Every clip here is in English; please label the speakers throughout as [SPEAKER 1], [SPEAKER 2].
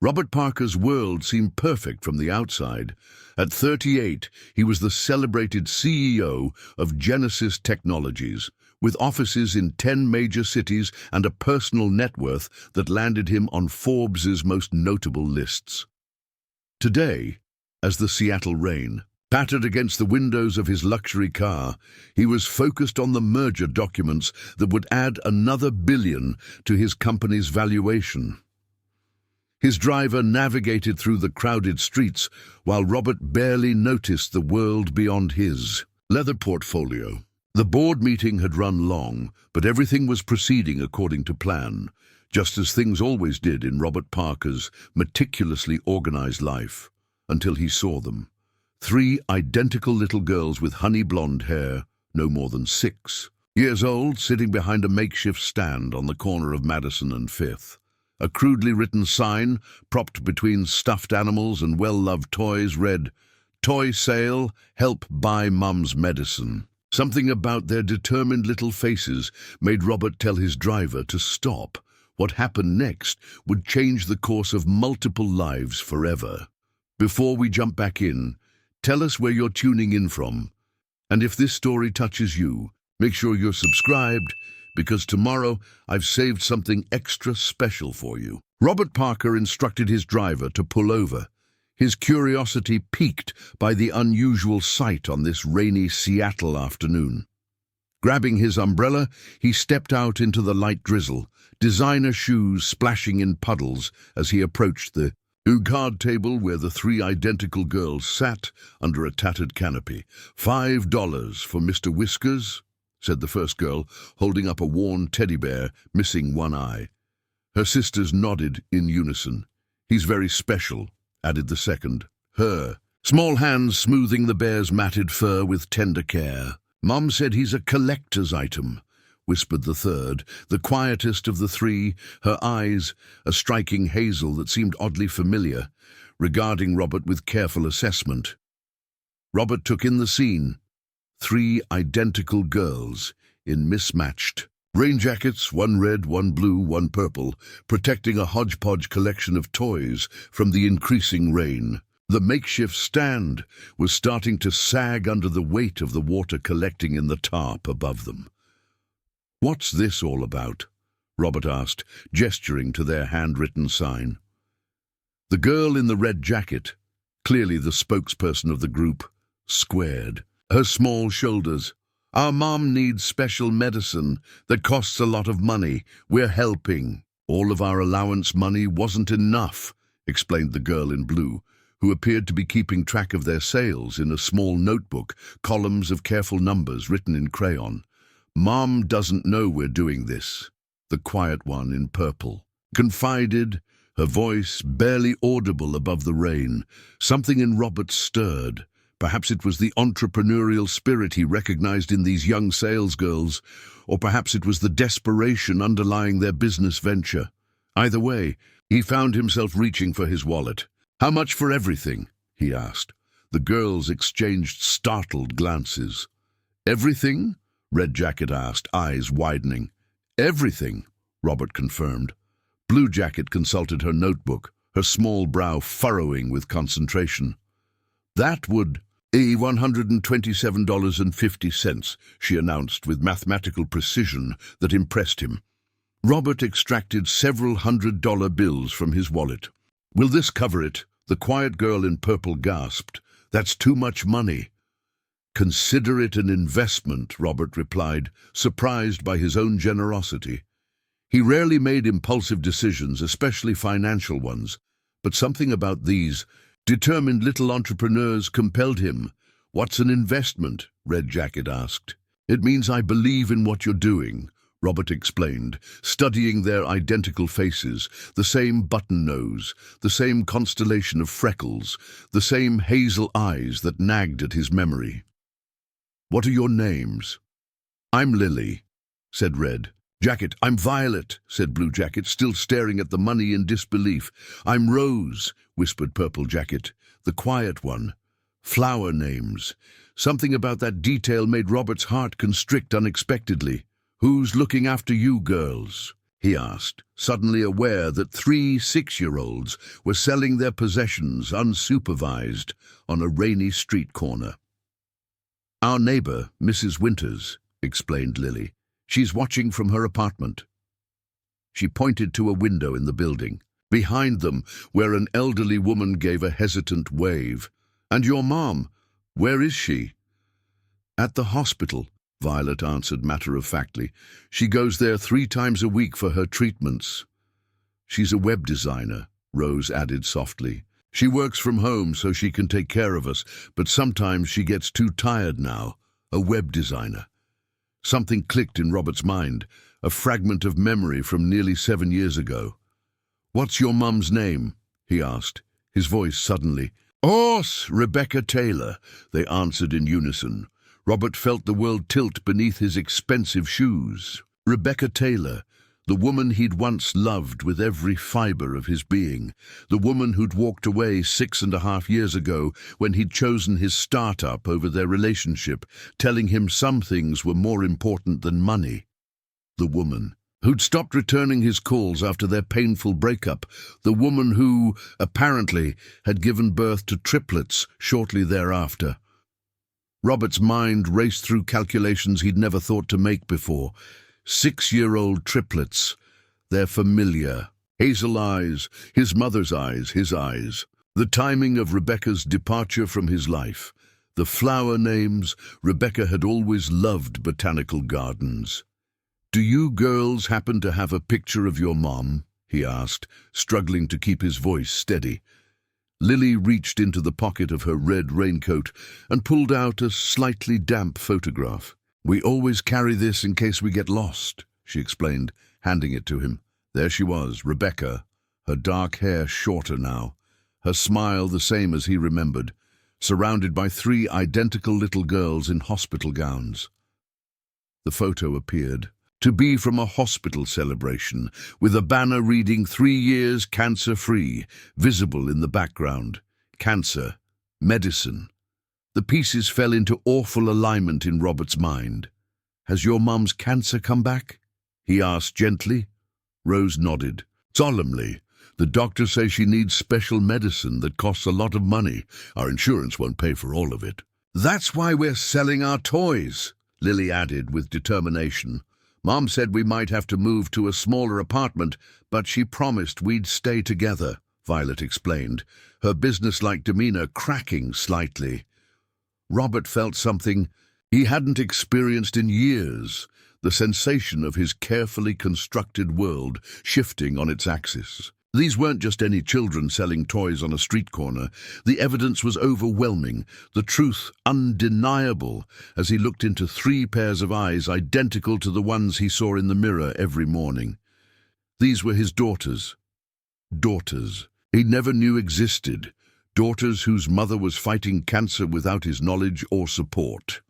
[SPEAKER 1] Robert Parker's world seemed perfect from the outside. At 38, he was the celebrated CEO of Genesis Technologies, with offices in 10 major cities and a personal net worth that landed him on Forbes's most notable lists. Today, as the Seattle rain pattered against the windows of his luxury car, he was focused on the merger documents that would add another billion to his company's valuation. His driver navigated through the crowded streets while Robert barely noticed the world beyond his leather portfolio. The board meeting had run long, but everything was proceeding according to plan, just as things always did in Robert Parker's meticulously organized life, until he saw them. 3 identical little girls with honey blonde hair, no more than 6 years old, sitting behind a makeshift stand on the corner of Madison and 5th. A crudely written sign, propped between stuffed animals and well-loved toys, read, "Toy sale, help buy Mum's medicine." Something about their determined little faces made Robert tell his driver to stop. What happened next would change the course of multiple lives forever. Before we jump back in, tell us where you're tuning in from. And if this story touches you, make sure you're subscribed, because tomorrow I've saved something extra special for you. Robert Parker instructed his driver to pull over, his curiosity piqued by the unusual sight on this rainy Seattle afternoon. Grabbing his umbrella, he stepped out into the light drizzle, designer shoes splashing in puddles as he approached the card table where the 3 identical girls sat under a tattered canopy. $5 for Mr. Whiskers, said the first girl, holding up a worn teddy bear, missing one eye. Her sisters nodded in unison. "He's very special," added the second. Her small hands smoothing the bear's matted fur with tender care. "Mum said he's a collector's item," whispered the third, the quietest of the 3, her eyes a striking hazel that seemed oddly familiar, regarding Robert with careful assessment. Robert took in the scene. 3 identical girls in mismatched rain jackets, one red, one blue, one purple, protecting a hodgepodge collection of toys from the increasing rain. The makeshift stand was starting to sag under the weight of the water collecting in the tarp above them. "What's this all about?" Robert asked, gesturing to their handwritten sign. The girl in the red jacket, clearly the spokesperson of the group, squared her small shoulders. "Our mom needs special medicine that costs a lot of money. We're helping." "All of our allowance money wasn't enough," explained the girl in blue, who appeared to be keeping track of their sales in a small notebook, columns of careful numbers written in crayon. "Mom doesn't know we're doing this," the quiet one in purple confided, her voice barely audible above the rain. Something in Robert stirred. Perhaps it was the entrepreneurial spirit he recognized in these young salesgirls, or perhaps it was the desperation underlying their business venture. Either way, he found himself reaching for his wallet. "How much for everything?" he asked. The girls exchanged startled glances. "Everything?" Red Jacket asked, eyes widening. "Everything," Robert confirmed. Blue Jacket consulted her notebook, her small brow furrowing with concentration. "That would be $127.50, she announced with mathematical precision that impressed him. Robert extracted several $100 bills from his wallet. "Will this cover it?" The quiet girl in purple gasped. "That's too much money." "Consider it an investment," Robert replied, surprised by his own generosity. He rarely made impulsive decisions, especially financial ones, but something about these determined little entrepreneurs compelled him. "What's an investment?" Red Jacket asked. "It means I believe in what you're doing," Robert explained, studying their identical faces, the same button nose, the same constellation of freckles, the same hazel eyes that nagged at his memory. "What are your names?" "I'm Lily," said Red Jacket. "I'm Violet," said Blue Jacket, still staring at the money in disbelief. "I'm Rose," whispered Purple Jacket, the quiet one. Flower names. Something about that detail made Robert's heart constrict unexpectedly. "Who's looking after you girls?" he asked, suddenly aware that 3 6-year-olds were selling their possessions unsupervised on a rainy street corner. "Our neighbor, Mrs. Winters," explained Lily. "She's watching from her apartment." She pointed to a window in the building, behind them, where an elderly woman gave a hesitant wave. "And your mom, where is she?" "At the hospital," Violet answered matter-of-factly. "She goes there 3 times a week for her treatments." "She's a web designer," Rose added softly. "She works from home so she can take care of us, but sometimes she gets too tired now. A web designer." Something clicked in Robert's mind, a fragment of memory from nearly 7 years ago. "What's your mum's name?" he asked, his voice suddenly. "Ours, Rebecca Taylor," they answered in unison. Robert felt the world tilt beneath his expensive shoes. Rebecca Taylor, the woman he'd once loved with every fibre of his being, the woman who'd walked away 6.5 years ago when he'd chosen his start-up over their relationship, telling him some things were more important than money. The woman who'd stopped returning his calls after their painful breakup, the woman who, apparently, had given birth to triplets shortly thereafter. Robert's mind raced through calculations he'd never thought to make before. 6-year-old triplets. Their familiar. Hazel eyes, his mother's eyes, his eyes. The timing of Rebecca's departure from his life. The flower names. Rebecca had always loved botanical gardens. "Do you girls happen to have a picture of your mom?" he asked, struggling to keep his voice steady. Lily reached into the pocket of her red raincoat and pulled out a slightly damp photograph. "We always carry this in case we get lost," she explained, handing it to him. There she was, Rebecca, her dark hair shorter now, her smile the same as he remembered, surrounded by 3 identical little girls in hospital gowns. The photo appeared to be from a hospital celebration, with a banner reading 3 years cancer-free, visible in the background. Cancer, medicine. The pieces fell into awful alignment in Robert's mind. "Has your mum's cancer come back?" he asked gently. Rose nodded. "Solemnly. The doctor says she needs special medicine that costs a lot of money. Our insurance won't pay for all of it." "That's why we're selling our toys," Lily added with determination. "Mom said we might have to move to a smaller apartment, but she promised we'd stay together," Violet explained, her businesslike demeanor cracking slightly. Robert felt something he hadn't experienced in years, the sensation of his carefully constructed world shifting on its axis. These weren't just any children selling toys on a street corner. The evidence was overwhelming, the truth undeniable, as he looked into 3 pairs of eyes identical to the ones he saw in the mirror every morning. These were his daughters. Daughters he never knew existed. Daughters whose mother was fighting cancer without his knowledge or support.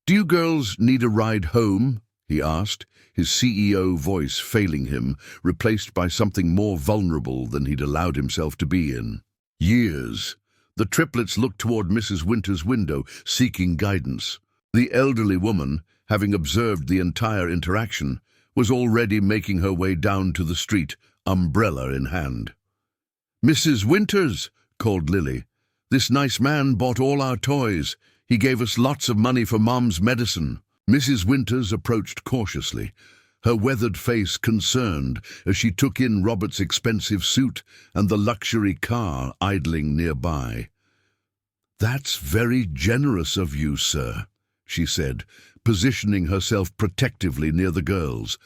[SPEAKER 1] "Do you girls need a ride home?" he asked, his CEO voice failing him, replaced by something more vulnerable than he'd allowed himself to be in years. The triplets looked toward Mrs. Winter's window, seeking guidance. The elderly woman, having observed the entire interaction, was already making her way down to the street, umbrella in hand. "Mrs. Winters," called Lily. "This nice man bought all our toys. He gave us lots of money for Mom's medicine." Mrs. Winters approached cautiously, her weathered face concerned as she took in Robert's expensive suit and the luxury car idling nearby. "That's very generous of you, sir," she said, positioning herself protectively near the girls.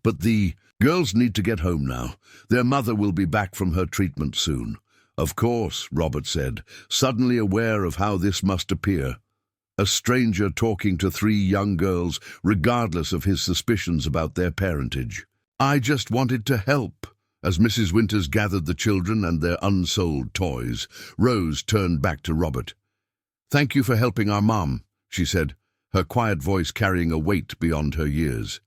[SPEAKER 1] "But the girls need to get home now. Their mother will be back from her treatment soon." "Of course," Robert said, suddenly aware of how this must appear. A stranger talking to 3 young girls, regardless of his suspicions about their parentage. "I just wanted to help." As Mrs. Winters gathered the children and their unsold toys, Rose turned back to Robert. "Thank you for helping our mom," she said, her quiet voice carrying a weight beyond her years.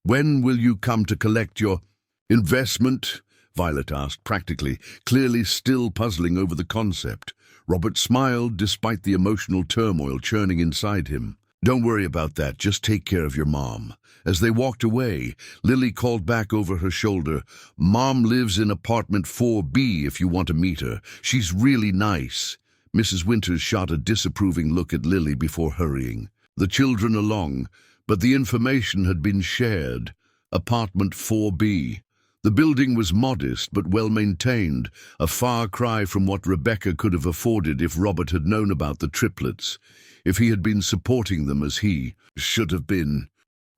[SPEAKER 1] "When will you come to collect your investment?" Violet asked practically, clearly still puzzling over the concept. Robert smiled despite the emotional turmoil churning inside him. Don't worry about that, just take care of your mom. As they walked away, Lily called back over her shoulder, "Mom lives in apartment 4B if you want to meet her. She's really nice." Mrs. Winters shot a disapproving look at Lily before hurrying the children along, but the information had been shared. Apartment 4B. The building was modest but well-maintained, a far cry from what Rebecca could have afforded if Robert had known about the triplets, if he had been supporting them as he should have been.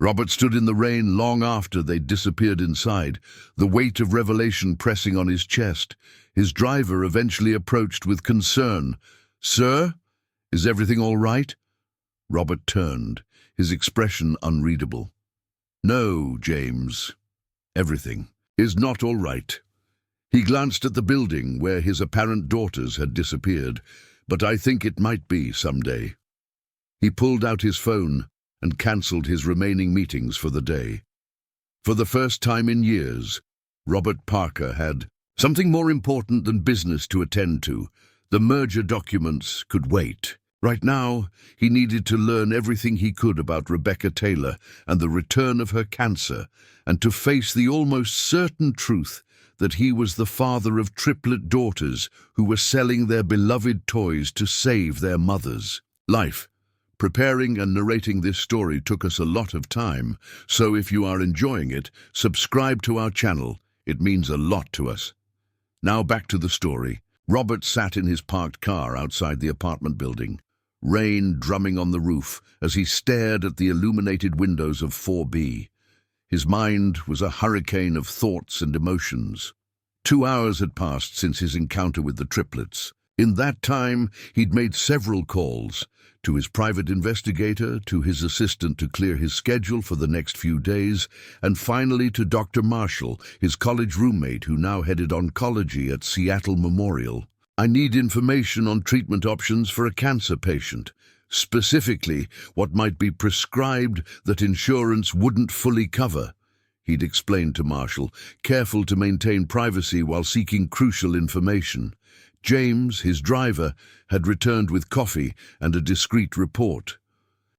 [SPEAKER 1] Robert stood in the rain long after they'd disappeared inside, the weight of revelation pressing on his chest. His driver eventually approached with concern. "Sir, is everything all right?" Robert turned, his expression unreadable. "No, James. Everything is not all right." He glanced at the building where his apparent daughters had disappeared, "But I think it might be someday." He pulled out his phone and cancelled his remaining meetings for the day. For the first time in years, Robert Parker had something more important than business to attend to. The merger documents could wait. Right now, he needed to learn everything he could about Rebecca Taylor and the return of her cancer, and to face the almost certain truth that he was the father of triplet daughters who were selling their beloved toys to save their mothers. Life. Preparing and narrating this story took us a lot of time, so if you are enjoying it, subscribe to our channel. It means a lot to us. Now back to the story. Robert sat in his parked car outside the apartment building, rain drumming on the roof as he stared at the illuminated windows of 4B. His mind was a hurricane of thoughts and emotions. 2 hours had passed since his encounter with the triplets. In that time, he'd made several calls, to his private investigator, to his assistant to clear his schedule for the next few days, and finally to Dr. Marshall, his college roommate who now headed oncology at Seattle Memorial. "I need information on treatment options for a cancer patient, specifically what might be prescribed that insurance wouldn't fully cover," he'd explained to Marshall, careful to maintain privacy while seeking crucial information. James, his driver, had returned with coffee and a discreet report.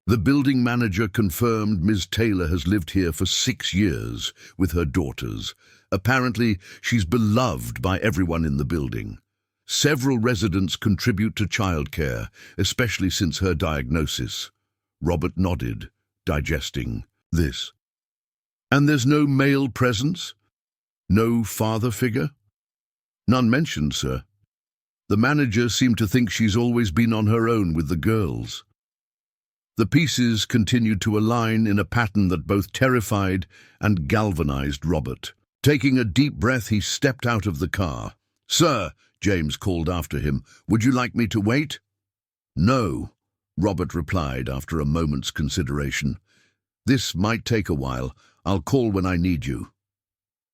[SPEAKER 1] The building manager confirmed Ms. Taylor has lived here for 6 years with her daughters. Apparently, she's beloved by everyone in the building. Several residents contribute to childcare, especially since her diagnosis. Robert nodded, digesting this. "And there's no male presence? No father figure?" "None mentioned, sir. The manager seemed to think she's always been on her own with the girls." The pieces continued to align in a pattern that both terrified and galvanized Robert. Taking a deep breath, he stepped out of the car. "Sir," James called after him, "would you like me to wait?" "No," Robert replied after a moment's consideration. "This might take a while. I'll call when I need you."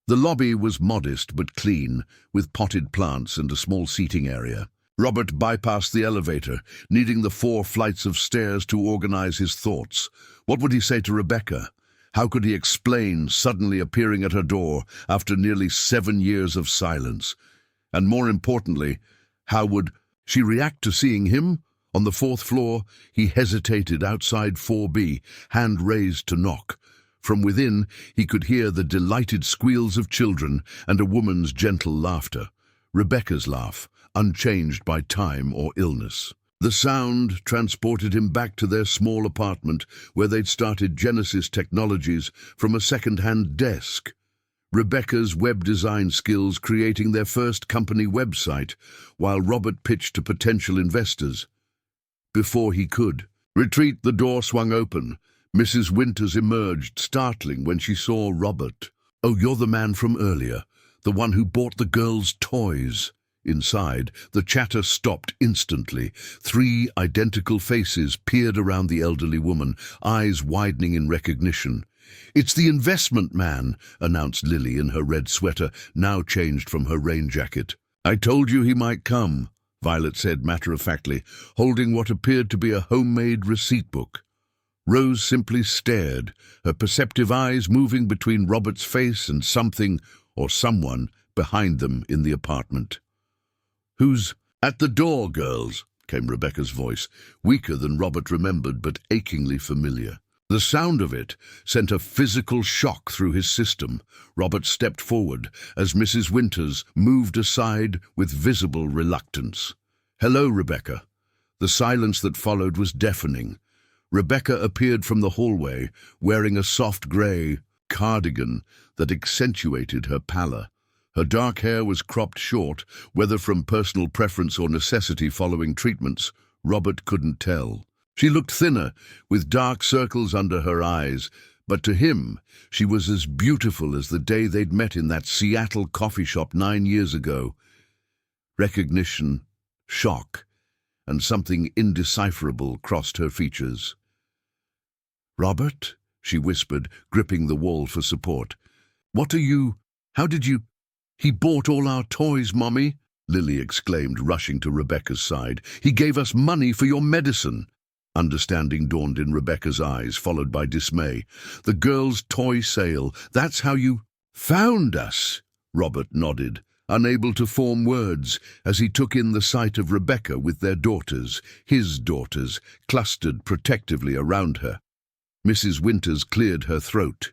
[SPEAKER 1] The lobby was modest but clean, with potted plants and a small seating area. Robert bypassed the elevator, needing the 4 flights of stairs to organize his thoughts. What would he say to Rebecca? How could he explain suddenly appearing at her door after nearly 7 years of silence? And more importantly, how would she react to seeing him? On the 4th floor, he hesitated outside 4B, hand raised to knock. From within, he could hear the delighted squeals of children and a woman's gentle laughter. Rebecca's laugh, unchanged by time or illness. The sound transported him back to their small apartment where they'd started Genesis Technologies from a second-hand desk. Rebecca's web design skills creating their first company website, while Robert pitched to potential investors. Before he could retreat, the door swung open. Mrs. Winters emerged, startling when she saw Robert. "Oh, you're the man from earlier, the one who bought the girls' toys." Inside, the chatter stopped instantly. 3 identical faces peered around the elderly woman, eyes widening in recognition. "It's the investment man," announced Lily in her red sweater, now changed from her rain jacket. "I told you he might come," Violet said matter-of-factly, holding what appeared to be a homemade receipt book. Rose simply stared, her perceptive eyes moving between Robert's face and something or someone behind them in the apartment. "Who's at the door, girls?" came Rebecca's voice, weaker than Robert remembered but achingly familiar. The sound of it sent a physical shock through his system. Robert stepped forward as Mrs. Winters moved aside with visible reluctance. "Hello, Rebecca." The silence that followed was deafening. Rebecca appeared from the hallway, wearing a soft grey cardigan that accentuated her pallor. Her dark hair was cropped short, whether from personal preference or necessity following treatments, Robert couldn't tell. She looked thinner, with dark circles under her eyes, but to him she was as beautiful as the day they'd met in that Seattle coffee shop 9 years ago. Recognition, shock, and something indecipherable crossed her features. "Robert?" she whispered, gripping the wall for support. How did you—" "He bought all our toys, Mommy," Lily exclaimed, rushing to Rebecca's side. "He gave us money for your medicine." Understanding dawned in Rebecca's eyes, followed by dismay. "The girls' toy sale, that's how you—" "Found us," Robert nodded, unable to form words, as he took in the sight of Rebecca with their daughters, his daughters, clustered protectively around her. Mrs. Winters cleared her throat.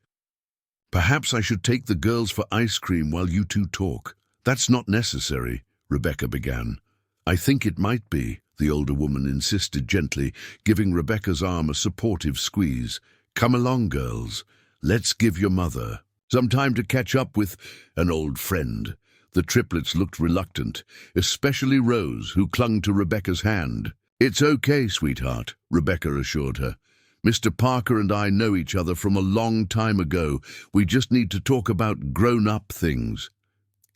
[SPEAKER 1] "Perhaps I should take the girls for ice cream while you two talk." "That's not necessary," Rebecca began. "I think it might be," the older woman insisted gently, giving Rebecca's arm a supportive squeeze. "Come along, girls. Let's give your mother some time to catch up with an old friend." The triplets looked reluctant, especially Rose, who clung to Rebecca's hand. "It's okay, sweetheart," Rebecca assured her. "Mr. Parker and I know each other from a long time ago. We just need to talk about grown-up things."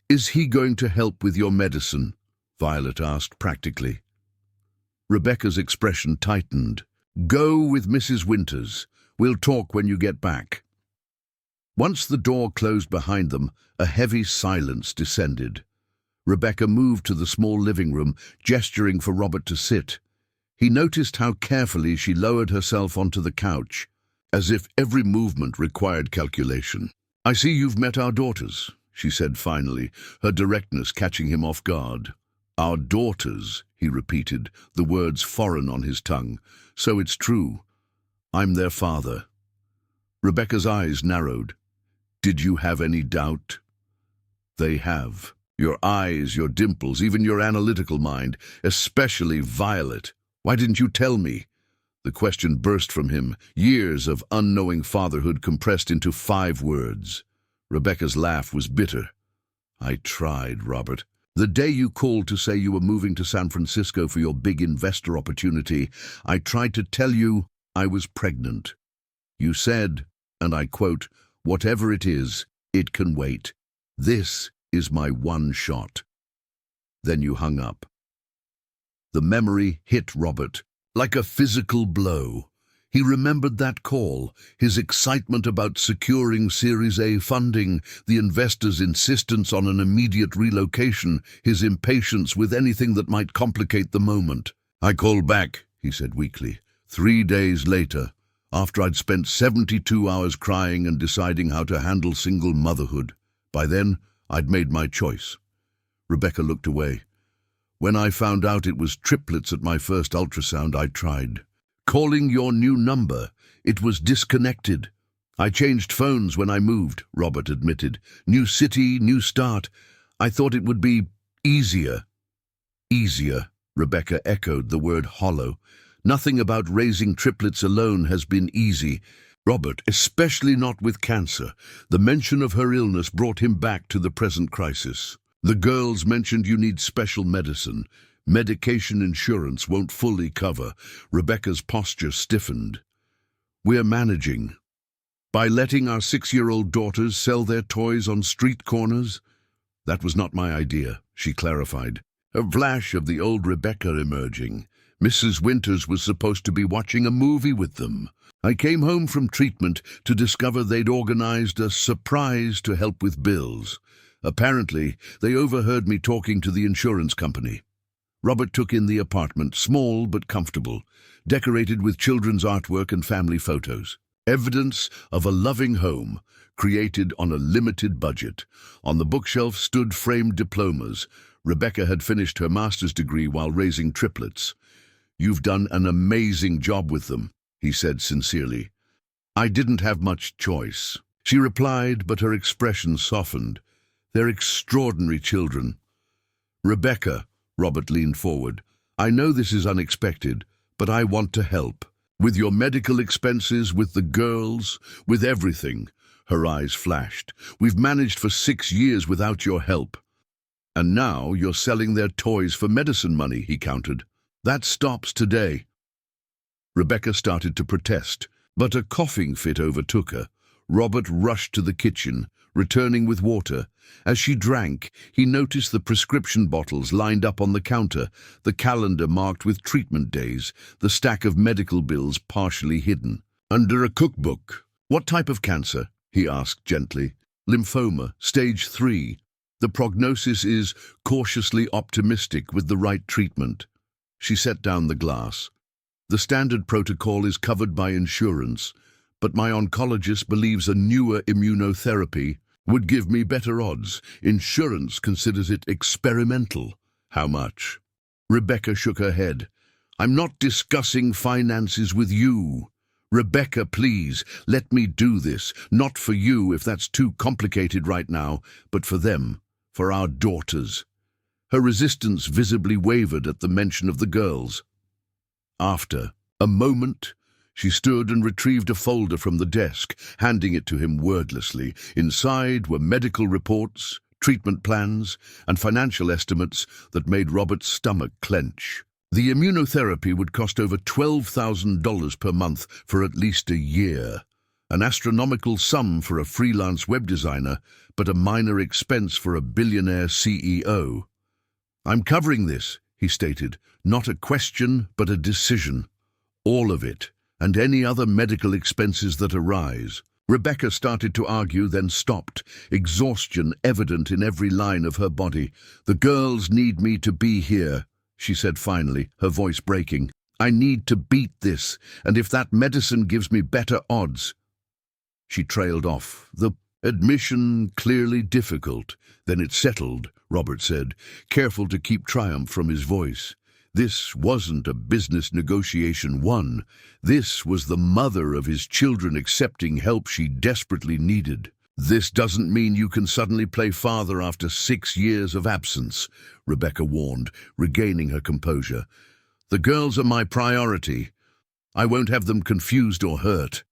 [SPEAKER 1] "Is he going to help with your medicine?" Violet asked practically. Rebecca's expression tightened. "Go with Mrs. Winters. We'll talk when you get back." Once the door closed behind them, a heavy silence descended. Rebecca moved to the small living room, gesturing for Robert to sit. He noticed how carefully she lowered herself onto the couch, as if every movement required calculation. "I see you've met our daughters," she said finally, her directness catching him off guard. "Our daughters," he repeated, the words foreign on his tongue. "So it's true. I'm their father." Rebecca's eyes narrowed. "Did you have any doubt?" "They have. Your eyes, your dimples, even your analytical mind, especially Violet. Why didn't you tell me?" The question burst from him, years of unknowing fatherhood compressed into 5 words. Rebecca's laugh was bitter. "I tried, Robert. The day you called to say you were moving to San Francisco for your big investor opportunity, I tried to tell you I was pregnant. You said, and I quote, 'Whatever it is, it can wait. This is my one shot.' Then you hung up." The memory hit Robert like a physical blow. He remembered that call, his excitement about securing Series A funding, the investors' insistence on an immediate relocation, his impatience with anything that might complicate the moment. "I called back," he said weakly, 3 days later, after I'd spent 72 hours crying and deciding how to handle single motherhood. By then, I'd made my choice. Rebecca looked away. "When I found out it was triplets at my first ultrasound, I tried. Calling your new number, it was disconnected. I changed phones when I moved," Robert admitted. "New city, new start. I thought it would be easier." "Easier," Rebecca echoed, the word hollow. "Nothing about raising triplets alone has been easy, Robert, especially not with cancer." The mention of her illness brought him back to the present crisis. "The girls mentioned you need special medicine. Medication insurance won't fully cover." Rebecca's posture stiffened. "We're managing. By letting our 6-year-old daughters sell their toys on street corners?" "That was not my idea," she clarified. A flash of the old Rebecca emerging. "Mrs. Winters was supposed to be watching a movie with them. I came home from treatment to discover they'd organized a surprise to help with bills. Apparently, they overheard me talking to the insurance company." Robert took in the apartment, small but comfortable, decorated with children's artwork and family photos. Evidence of a loving home, created on a limited budget. On the bookshelf stood framed diplomas. Rebecca had finished her master's degree while raising triplets. "You've done an amazing job with them," he said sincerely. "I didn't have much choice," she replied, but her expression softened. "They're extraordinary children." "Rebecca," Robert leaned forward, "I know this is unexpected, but I want to help. With your medical expenses, with the girls, with everything." Her eyes flashed. "We've managed for 6 years without your help." "And now you're selling their toys for medicine money," he countered. "That stops today." Rebecca started to protest, but a coughing fit overtook her. Robert rushed to the kitchen, returning with water. As she drank, he noticed the prescription bottles lined up on the counter, the calendar marked with treatment days, the stack of medical bills partially hidden. "Under a cookbook. What type of cancer?" he asked gently. "Lymphoma, stage 3. The prognosis is cautiously optimistic with the right treatment." She set down the glass. "The standard protocol is covered by insurance, but my oncologist believes a newer immunotherapy would give me better odds. Insurance considers it experimental." "How much?" Rebecca shook her head. "I'm not discussing finances with you. Rebecca, please, let me do this. Not for you, if that's too complicated right now, but for them, for our daughters." Her resistance visibly wavered at the mention of the girls. After a moment, she stood and retrieved a folder from the desk, handing it to him wordlessly. Inside were medical reports, treatment plans, and financial estimates that made Robert's stomach clench. The immunotherapy would cost over $12,000 per month for at least a year. An astronomical sum for a freelance web designer, but a minor expense for a billionaire CEO. "I'm covering this," he stated. "Not a question, but a decision. All of it, and any other medical expenses that arise." Rebecca started to argue, then stopped, exhaustion evident in every line of her body. "The girls need me to be here," she said finally, her voice breaking. "I need to beat this, and if that medicine gives me better odds—" She trailed off, the admission clearly difficult. "Then it's settled," Robert said, careful to keep triumph from his voice. This wasn't a business negotiation won. This was the mother of his children accepting help she desperately needed. "This doesn't mean you can suddenly play father after 6 years of absence," Rebecca warned, regaining her composure. "The girls are my priority. I won't have them confused or hurt."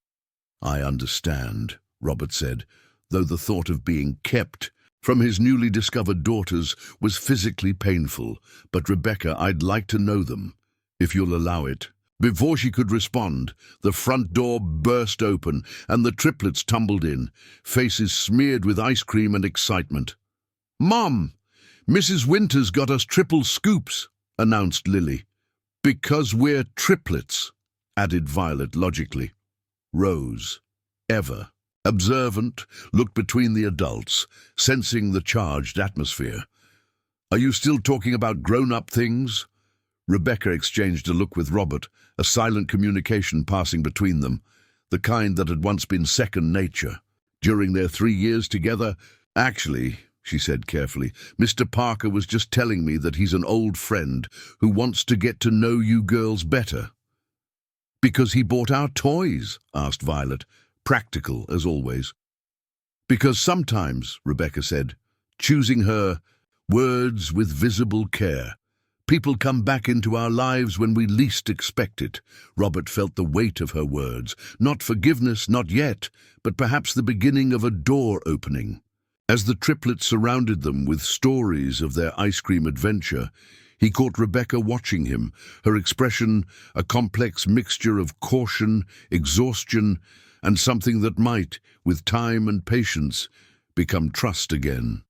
[SPEAKER 1] "I understand," Robert said, though the thought of being kept from his newly discovered daughters was physically painful. "But Rebecca, I'd like to know them, if you'll allow it." Before she could respond, the front door burst open and the triplets tumbled in, faces smeared with ice cream and excitement. "Mom, Mrs. Winters got us triple scoops," announced Lily. "Because we're triplets," added Violet logically. Rose, ever observant, looked between the adults, sensing the charged atmosphere. "Are you still talking about grown-up things?" Rebecca exchanged a look with Robert, a silent communication passing between them, the kind that had once been second nature. During their 3 years together, "Actually," she said carefully, "Mr. Parker was just telling me that he's an old friend who wants to get to know you girls better." "Because he bought our toys?" asked Violet, practical as always. "Because sometimes," Rebecca said, choosing her words with visible care, "people come back into our lives when we least expect it." Robert felt the weight of her words. Not forgiveness, not yet, but perhaps the beginning of a door opening. As the triplets surrounded them with stories of their ice cream adventure, he caught Rebecca watching him, her expression a complex mixture of caution, exhaustion, and something that might, with time and patience, become trust again.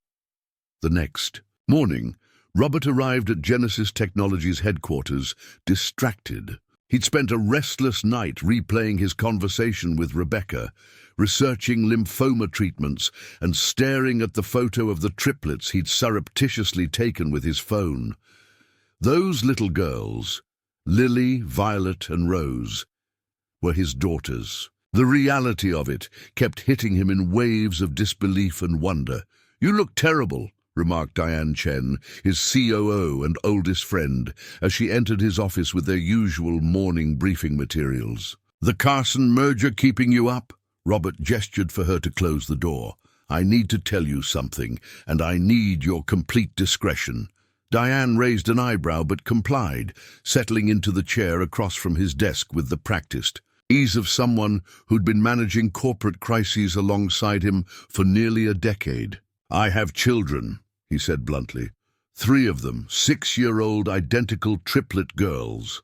[SPEAKER 1] The next morning, Robert arrived at Genesis Technologies headquarters, distracted. He'd spent a restless night replaying his conversation with Rebecca, researching lymphoma treatments, and staring at the photo of the triplets he'd surreptitiously taken with his phone. Those little girls, Lily, Violet, and Rose, were his daughters. The reality of it kept hitting him in waves of disbelief and wonder. "You look terrible," remarked Diane Chen, his COO and oldest friend, as she entered his office with their usual morning briefing materials. "The Carson merger keeping you up?" Robert gestured for her to close the door. "I need to tell you something, and I need your complete discretion." Diane raised an eyebrow but complied, settling into the chair across from his desk with the practiced ease of someone who'd been managing corporate crises alongside him for nearly a decade. "I have children," he said bluntly. 3 of them, 6-year-old identical triplet girls.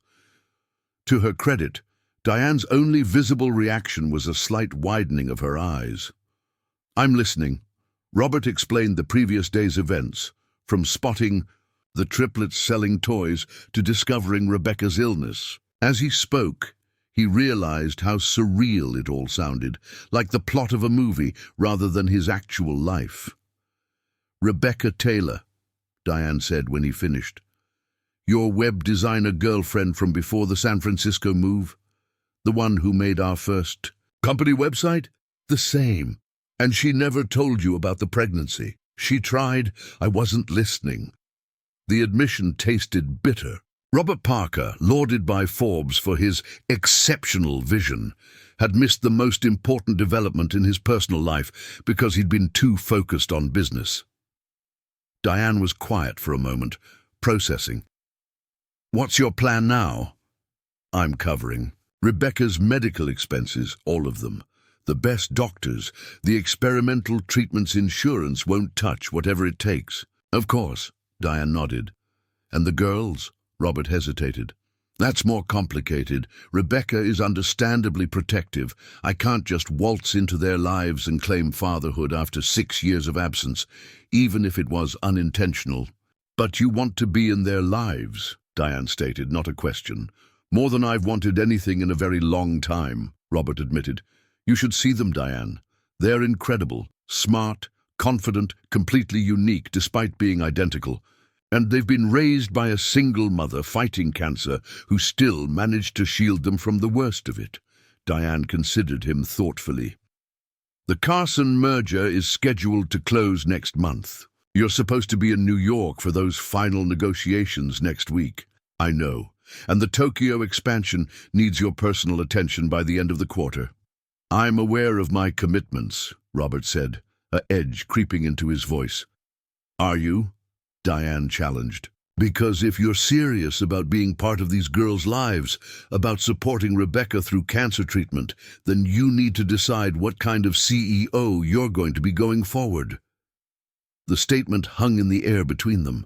[SPEAKER 1] To her credit, Diane's only visible reaction was a slight widening of her eyes. "I'm listening." Robert explained the previous day's events, from spotting the triplets selling toys to discovering Rebecca's illness. As he spoke, he realized how surreal it all sounded, like the plot of a movie rather than his actual life. "Rebecca Taylor," Diane said when he finished. "Your web designer girlfriend from before the San Francisco move? The one who made our first company website?" "The same. And she never told you about the pregnancy." "She tried. I wasn't listening." The admission tasted bitter. Robert Parker, lauded by Forbes for his exceptional vision, had missed the most important development in his personal life because he'd been too focused on business. Diane was quiet for a moment, processing. "What's your plan now?" "I'm covering Rebecca's medical expenses, all of them. The best doctors, the experimental treatments insurance won't touch, whatever it takes." "Of course," Diane nodded. "And the girls?" Robert hesitated. "That's more complicated. Rebecca is understandably protective. I can't just waltz into their lives and claim fatherhood after 6 years of absence, even if it was unintentional." "But you want to be in their lives," Diane stated, not a question. "More than I've wanted anything in a very long time," Robert admitted. "You should see them, Diane. They're incredible, smart, confident, completely unique despite being identical. And they've been raised by a single mother fighting cancer who still managed to shield them from the worst of it." Diane considered him thoughtfully. "The Carson merger is scheduled to close next month. You're supposed to be in New York for those final negotiations next week." "I know. And the Tokyo expansion needs your personal attention by the end of the quarter." "I'm aware of my commitments," Robert said, an edge creeping into his voice. "Are you?" Diane challenged. "Because if you're serious about being part of these girls' lives, about supporting Rebecca through cancer treatment, then you need to decide what kind of CEO you're going to be going forward." The statement hung in the air between them.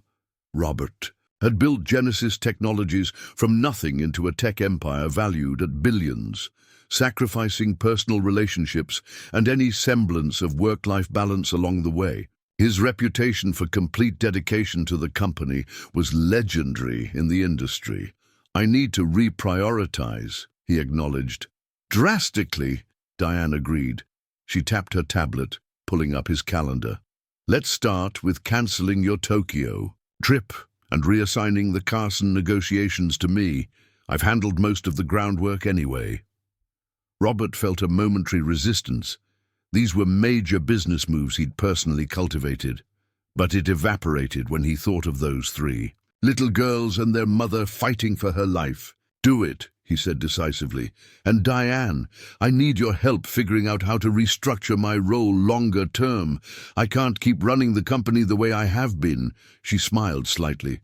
[SPEAKER 1] Robert had built Genesis Technologies from nothing into a tech empire valued at billions, sacrificing personal relationships and any semblance of work-life balance along the way. His reputation for complete dedication to the company was legendary in the industry. "I need to reprioritize," he acknowledged. "Drastically," Diane agreed. She tapped her tablet, pulling up his calendar. "Let's start with cancelling your Tokyo trip and reassigning the Carson negotiations to me. I've handled most of the groundwork anyway." Robert felt a momentary resistance. These were major business moves he'd personally cultivated, but it evaporated when he thought of those 3. Little girls and their mother fighting for her life. "Do it," he said decisively. "And Diane, I need your help figuring out how to restructure my role longer term. I can't keep running the company the way I have been." She smiled slightly.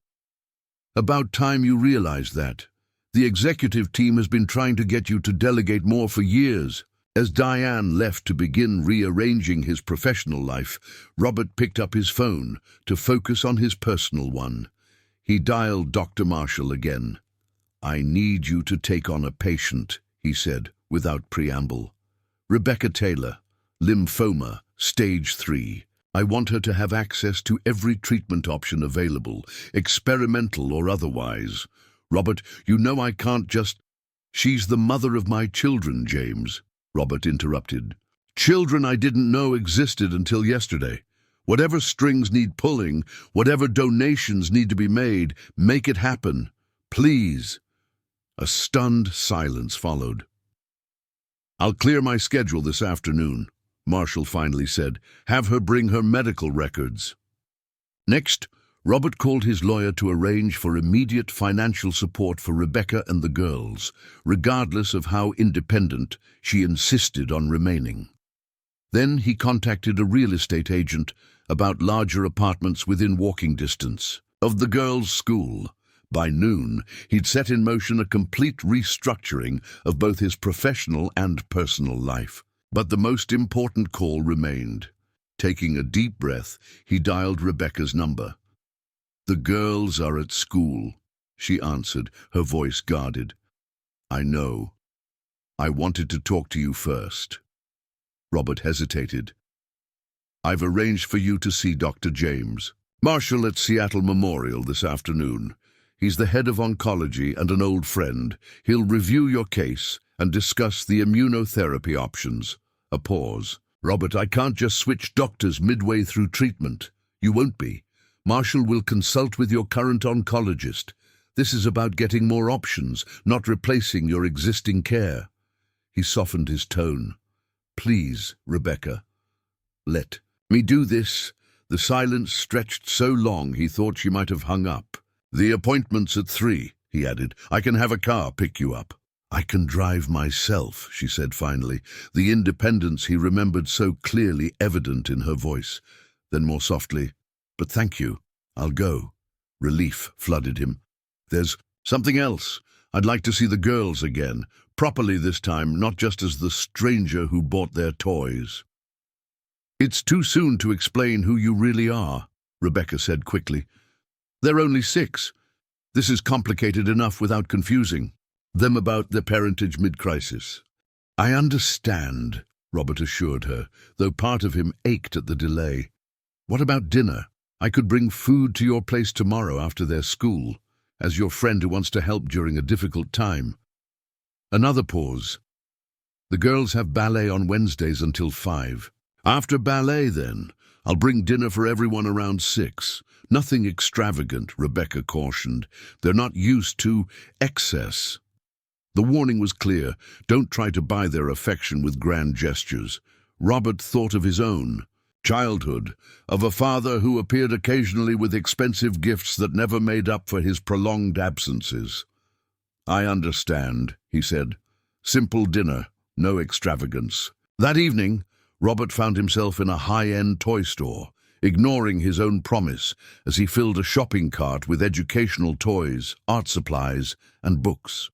[SPEAKER 1] "About time you realized that. The executive team has been trying to get you to delegate more for years." As Diane left to begin rearranging his professional life, Robert picked up his phone to focus on his personal one. He dialed Dr. Marshall again. "I need you to take on a patient," he said, without preamble. "Rebecca Taylor, lymphoma, stage 3. I want her to have access to every treatment option available, experimental or otherwise. Robert, you know I can't just—" "She's the mother of my children, James," Robert interrupted. "Children I didn't know existed until yesterday. Whatever strings need pulling, whatever donations need to be made, make it happen. Please." A stunned silence followed. "I'll clear my schedule this afternoon," Marshall finally said. "Have her bring her medical records." Next, Robert called his lawyer to arrange for immediate financial support for Rebecca and the girls, regardless of how independent she insisted on remaining. Then he contacted a real estate agent about larger apartments within walking distance of the girls' school. By noon, he'd set in motion a complete restructuring of both his professional and personal life. But the most important call remained. Taking a deep breath, he dialed Rebecca's number. "The girls are at school," she answered, her voice guarded. "I know. I wanted to talk to you first." Robert hesitated. "I've arranged for you to see Dr. James Marshall at Seattle Memorial this afternoon. He's the head of oncology and an old friend. He'll review your case and discuss the immunotherapy options." A pause. "Robert, I can't just switch doctors midway through treatment." "You won't be. Marshall will consult with your current oncologist. This is about getting more options, not replacing your existing care." He softened his tone. "Please, Rebecca, let me do this." The silence stretched so long he thought she might have hung up. "The appointment's at 3, he added. "I can have a car pick you up." "I can drive myself," she said finally, the independence he remembered so clearly evident in her voice. Then more softly, "But thank you. I'll go." Relief flooded him. "There's something else. I'd like to see the girls again, properly this time, not just as the stranger who bought their toys." "It's too soon to explain who you really are," Rebecca said quickly. "They're only 6. This is complicated enough without confusing them about their parentage mid-crisis." "I understand," Robert assured her, though part of him ached at the delay. "What about dinner? I could bring food to your place tomorrow after their school, as your friend who wants to help during a difficult time." Another pause. "The girls have ballet on Wednesdays until 5. After ballet, then, I'll bring dinner for everyone around 6. Nothing extravagant," Rebecca cautioned. "They're not used to excess." The warning was clear. Don't try to buy their affection with grand gestures. Robert thought of his own childhood, of a father who appeared occasionally with expensive gifts that never made up for his prolonged absences. "I understand," he said. "Simple dinner, no extravagance." That evening, Robert found himself in a high-end toy store, ignoring his own promise as he filled a shopping cart with educational toys, art supplies, and books.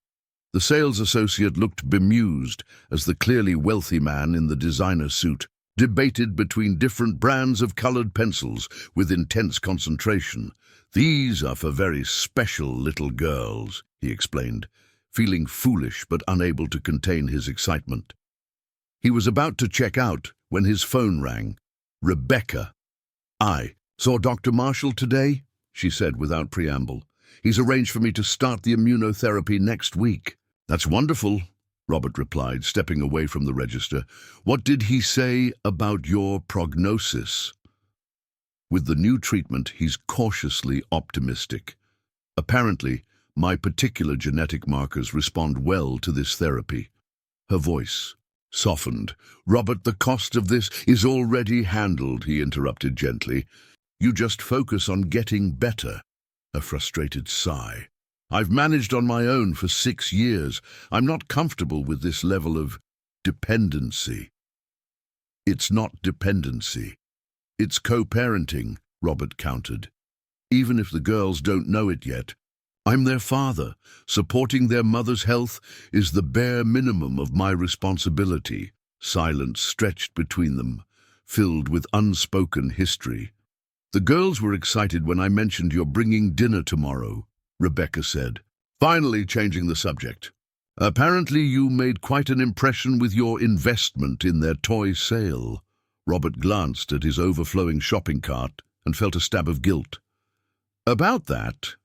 [SPEAKER 1] The sales associate looked bemused as the clearly wealthy man in the designer suit debated between different brands of colored pencils with intense concentration. "These are for very special little girls," he explained, feeling foolish but unable to contain his excitement. He was about to check out when his phone rang. "Rebecca." "I saw Dr. Marshall today," she said without preamble. "He's arranged for me to start the immunotherapy next week." "That's wonderful," Robert replied, stepping away from the register. "What did he say about your prognosis?" "With the new treatment, he's cautiously optimistic. Apparently, my particular genetic markers respond well to this therapy." Her voice softened. "Robert, the cost of this is already handled," he interrupted gently. "You just focus on getting better." A frustrated sigh. "I've managed on my own for 6 years. I'm not comfortable with this level of dependency." "It's not dependency. It's co-parenting," Robert countered. "Even if the girls don't know it yet, I'm their father. Supporting their mother's health is the bare minimum of my responsibility." Silence stretched between them, filled with unspoken history. "The girls were excited when I mentioned you're bringing dinner tomorrow," Rebecca said, finally changing the subject. "Apparently you made quite an impression with your investment in their toy sale." Robert glanced at his overflowing shopping cart and felt a stab of guilt. "About that,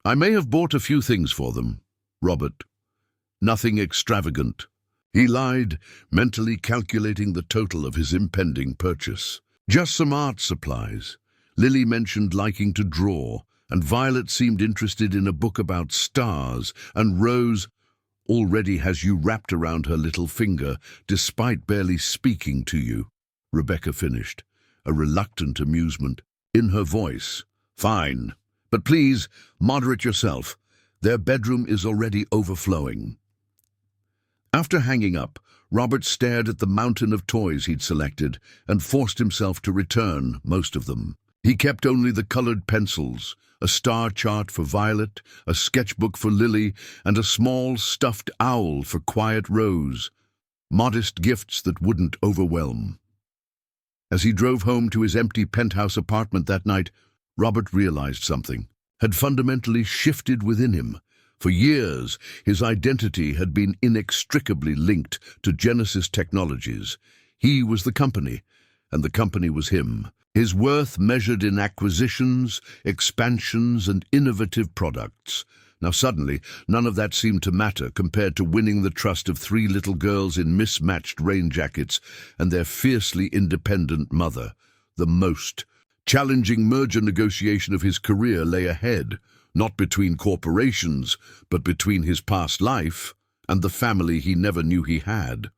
[SPEAKER 1] I may have bought a few things for them, Robert. Nothing extravagant." He lied, mentally calculating the total of his impending purchase. "Just some art supplies. Lily mentioned liking to draw, and Violet seemed interested in a book about stars, and Rose already has you wrapped around her little finger, despite barely speaking to you," Rebecca finished, a reluctant amusement in her voice. Fine, but please, moderate yourself. Their bedroom is already overflowing. After hanging up, Robert stared at the mountain of toys he'd selected and forced himself to return most of them. He kept only the colored pencils, a star chart for Violet, a sketchbook for Lily, and a small stuffed owl for Quiet Rose, modest gifts that wouldn't overwhelm. As he drove home to his empty penthouse apartment that night, Robert realized something had fundamentally shifted within him. For years, his identity had been inextricably linked to Genesis Technologies. He was the company, and the company was him. His worth measured in acquisitions, expansions, and innovative products. Now suddenly, none of that seemed to matter compared to winning the trust of three little girls in mismatched rain jackets and their fiercely independent mother. The most challenging merger negotiation of his career lay ahead, not between corporations, but between his past life and the family he never knew he had.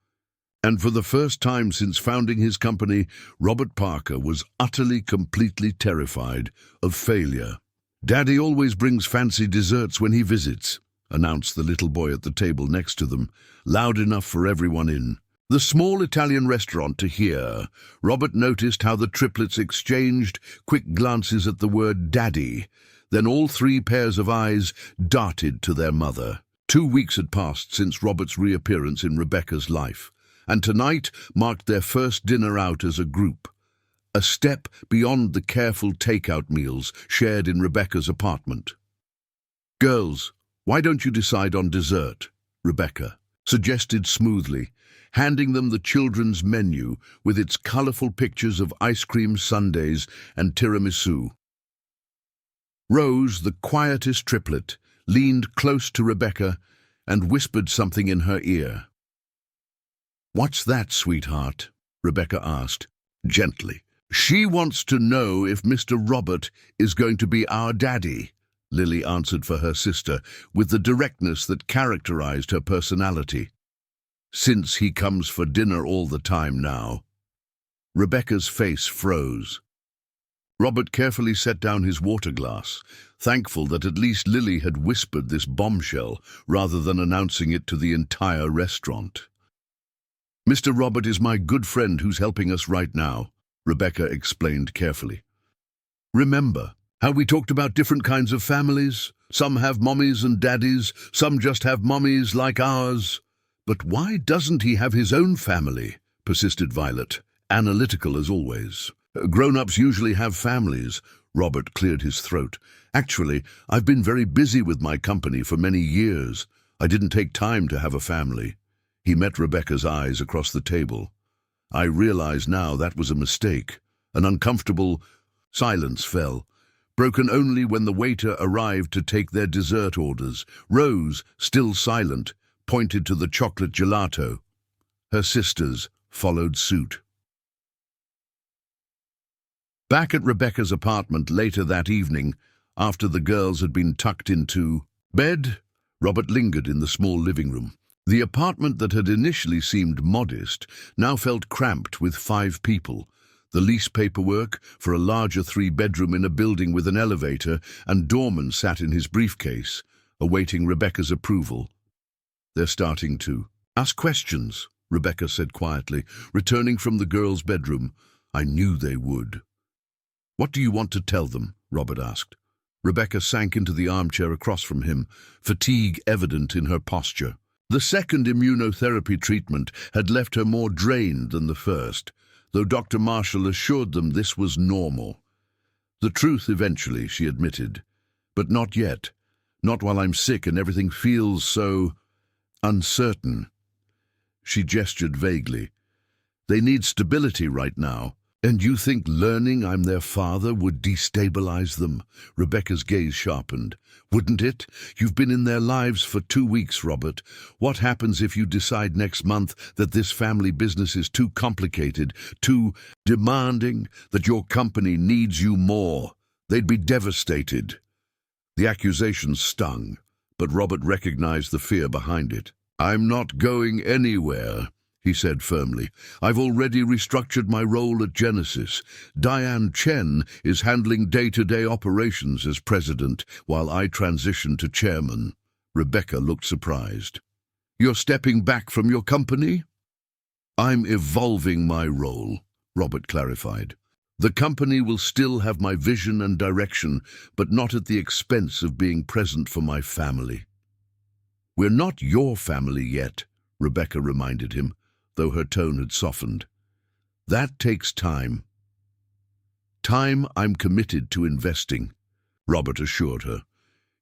[SPEAKER 1] And for the first time since founding his company, Robert Parker was utterly, completely terrified of failure. "Daddy always brings fancy desserts when he visits," announced the little boy at the table next to them, loud enough for everyone in the small Italian restaurant to hear. Robert noticed how the triplets exchanged quick glances at the word "daddy." Then all three pairs of eyes darted to their mother. 2 weeks had passed since Robert's reappearance in Rebecca's life, and tonight marked their first dinner out as a group. A step beyond the careful takeout meals shared in Rebecca's apartment. "Girls, why don't you decide on dessert?" Rebecca suggested smoothly, handing them the children's menu with its colorful pictures of ice cream sundaes and tiramisu. Rose, the quietest triplet, leaned close to Rebecca and whispered something in her ear. "What's that, sweetheart?" Rebecca asked, gently. "She wants to know if Mr. Robert is going to be our daddy," Lily answered for her sister, with the directness that characterized her personality. "Since he comes for dinner all the time now." Rebecca's face froze. Robert carefully set down his water glass, thankful that at least Lily had whispered this bombshell rather than announcing it to the entire restaurant. "Mr. Robert is my good friend who's helping us right now," Rebecca explained carefully. "Remember how we talked about different kinds of families? Some have mommies and daddies, some just have mommies like ours. But why doesn't he have his own family?" persisted Violet, analytical as always. "Grown-ups usually have families." Robert cleared his throat. "Actually, I've been very busy with my company for many years. I didn't take time to have a family." He met Rebecca's eyes across the table. "I realize now that was a mistake." An uncomfortable silence fell, broken only when the waiter arrived to take their dessert orders. Rose, still silent, pointed to the chocolate gelato. Her sisters followed suit. Back at Rebecca's apartment later that evening, after the girls had been tucked into bed, Robert lingered in the small living room. The apartment that had initially seemed modest now felt cramped with 5 people. The lease paperwork for a larger 3-bedroom in a building with an elevator, and Dorman sat in his briefcase, awaiting Rebecca's approval. "They're starting to ask questions," Rebecca said quietly, returning from the girls' bedroom. "I knew they would." "What do you want to tell them?" Robert asked. Rebecca sank into the armchair across from him, fatigue evident in her posture. The second immunotherapy treatment had left her more drained than the first, though Dr. Marshall assured them this was normal. "The truth eventually," she admitted. "But not yet. Not while I'm sick and everything feels so uncertain." She gestured vaguely. "They need stability right now. And you think learning I'm their father would destabilize them?" Rebecca's gaze sharpened. "Wouldn't it? You've been in their lives for 2 weeks, Robert. What happens if you decide next month that this family business is too complicated, too demanding, that your company needs you more? They'd be devastated." The accusation stung, but Robert recognized the fear behind it. "I'm not going anywhere," he said firmly. "I've already restructured my role at Genesis. Diane Chen is handling day-to-day operations as president, while I transition to chairman." Rebecca looked surprised. "You're stepping back from your company?" "I'm evolving my role," Robert clarified. "The company will still have my vision and direction, but not at the expense of being present for my family." "We're not your family yet," Rebecca reminded him, though her tone had softened. "That takes time." "Time I'm committed to investing," Robert assured her.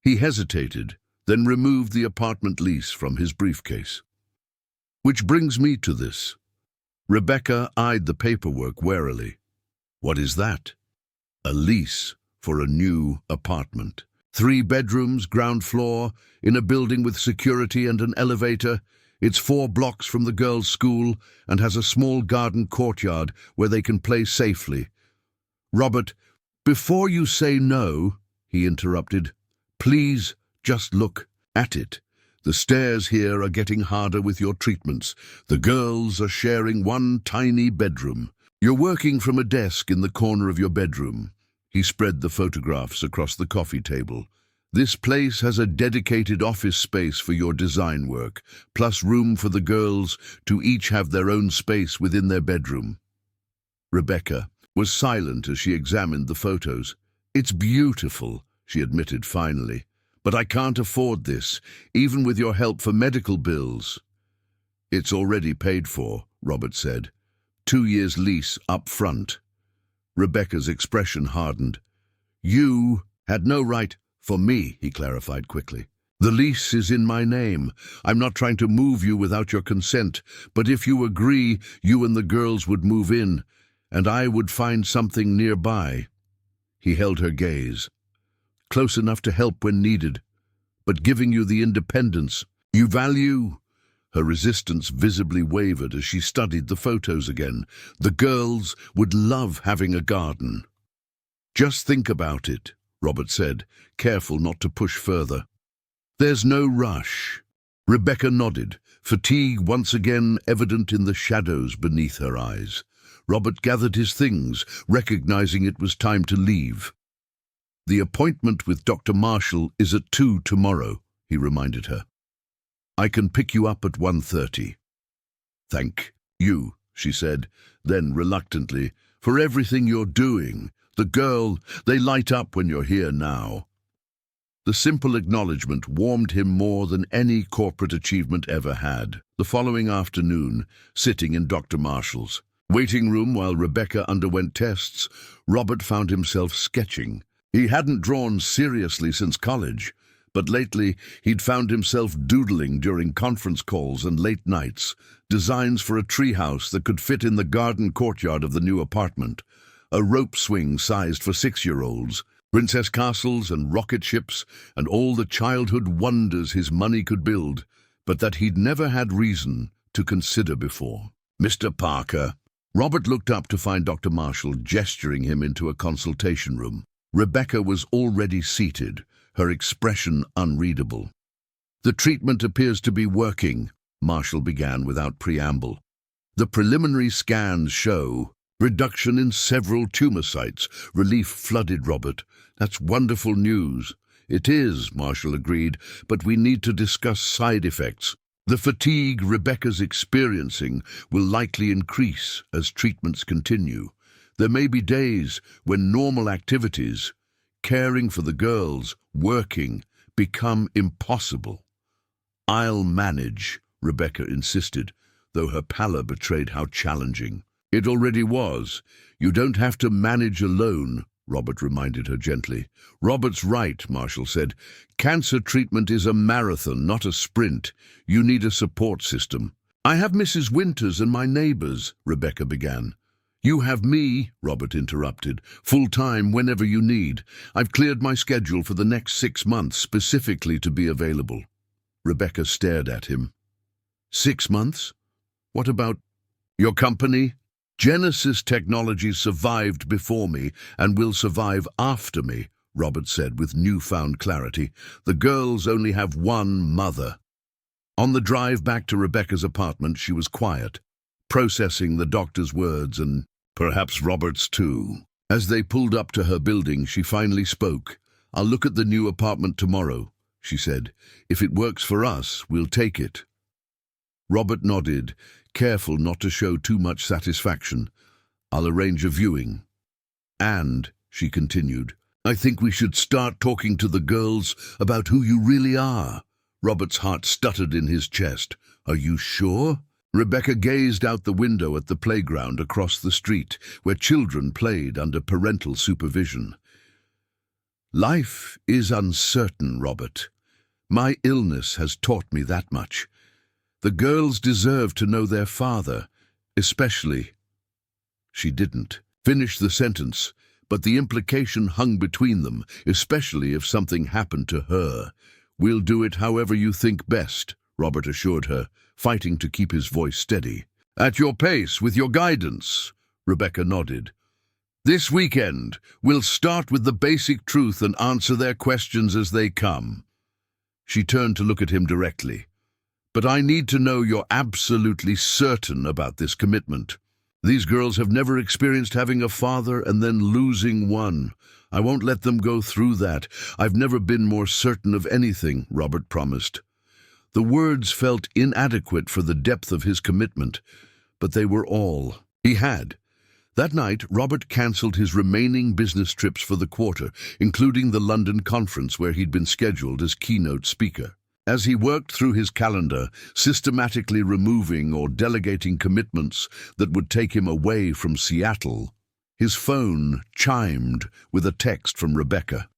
[SPEAKER 1] He hesitated, then removed the apartment lease from his briefcase. "Which brings me to this." Rebecca eyed the paperwork warily. "What is that?" "A lease for a new apartment. 3 bedrooms, ground floor, in a building with security and an elevator. It's 4 blocks from the girls' school and has a small garden courtyard where they can play safely." "Robert, before you say no," he interrupted, "please just look at it. The stairs here are getting harder with your treatments. The girls are sharing one tiny bedroom. You're working from a desk in the corner of your bedroom." He spread the photographs across the coffee table. "This place has a dedicated office space for your design work, plus room for the girls to each have their own space within their bedroom." Rebecca was silent as she examined the photos. "It's beautiful," she admitted finally, "but I can't afford this, even with your help for medical bills." "It's already paid for," Robert said. 2 years lease up front." Rebecca's expression hardened. "You had no right..." "For me," he clarified quickly. "The lease is in my name. I'm not trying to move you without your consent, but if you agree, you and the girls would move in, and I would find something nearby." He held her gaze. "Close enough to help when needed, but giving you the independence you value." Her resistance visibly wavered as she studied the photos again. "The girls would love having a garden." "Just think about it," Robert said, careful not to push further. "There's no rush." Rebecca nodded, fatigue once again evident in the shadows beneath her eyes. Robert gathered his things, recognizing it was time to leave. "The appointment with Dr. Marshall is at 2 tomorrow, he reminded her. "I can pick you up at 1:30. "Thank you," she said, then reluctantly, "for everything you're doing. They light up when you're here now." The simple acknowledgement warmed him more than any corporate achievement ever had. The following afternoon, sitting in Dr. Marshall's waiting room while Rebecca underwent tests, Robert found himself sketching. He hadn't drawn seriously since college, but lately he'd found himself doodling during conference calls and late nights, designs for a treehouse that could fit in the garden courtyard of the new apartment, a rope swing sized for 6-year-olds, princess castles and rocket ships, and all the childhood wonders his money could build, but that he'd never had reason to consider before. "Mr. Parker." Robert looked up to find Dr. Marshall gesturing him into a consultation room. Rebecca was already seated, her expression unreadable. "The treatment appears to be working," Marshall began without preamble. "The preliminary scans show reduction in several tumor sites." Relief flooded Robert. "That's wonderful news." "It is," Marshall agreed, "but we need to discuss side effects. The fatigue Rebecca's experiencing will likely increase as treatments continue. There may be days when normal activities, caring for the girls, working, become impossible." "I'll manage," Rebecca insisted, though her pallor betrayed how challenging. "It already was. You don't have to manage alone," Robert reminded her gently. "Robert's right," Marshall said. "Cancer treatment is a marathon, not a sprint. You need a support system." "I have Mrs. Winters and my neighbors," Rebecca began. "You have me," Robert interrupted, "full-time whenever you need. I've cleared my schedule for the next 6 months specifically to be available." Rebecca stared at him. 6 months? What about your company?" "Genesis Technology survived before me and will survive after me," Robert said with newfound clarity. "The girls only have one mother." On the drive back to Rebecca's apartment, she was quiet. processing the doctor's words and perhaps Robert's too. As they pulled up to her building, she finally spoke. "I'll look at the new apartment tomorrow," she said. "If it works for us, we'll take it." Robert nodded, careful not to show too much satisfaction. "I'll arrange a viewing. And," she continued, "I think we should start talking to the girls about who you really are." Robert's heart stuttered in his chest. "Are you sure?" Rebecca gazed out the window at the playground across the street, where children played under parental supervision. "Life is uncertain, Robert. My illness has taught me that much. The girls deserve to know their father, especially—" She didn't finish the sentence, but the implication hung between them, especially if something happened to her. "We'll do it however you think best," Robert assured her, fighting to keep his voice steady. "At your pace, with your guidance," Rebecca nodded. "This weekend, we'll start with the basic truth and answer their questions as they come." She turned to look at him directly. "But I need to know you're absolutely certain about this commitment. These girls have never experienced having a father and then losing one. I won't let them go through that. I've never been more certain of anything," Robert promised. The words felt inadequate for the depth of his commitment, but they were all he had. That night, Robert cancelled his remaining business trips for the quarter, including the London conference where he'd been scheduled as keynote speaker. As he worked through his calendar, systematically removing or delegating commitments that would take him away from Seattle, his phone chimed with a text from Rebecca.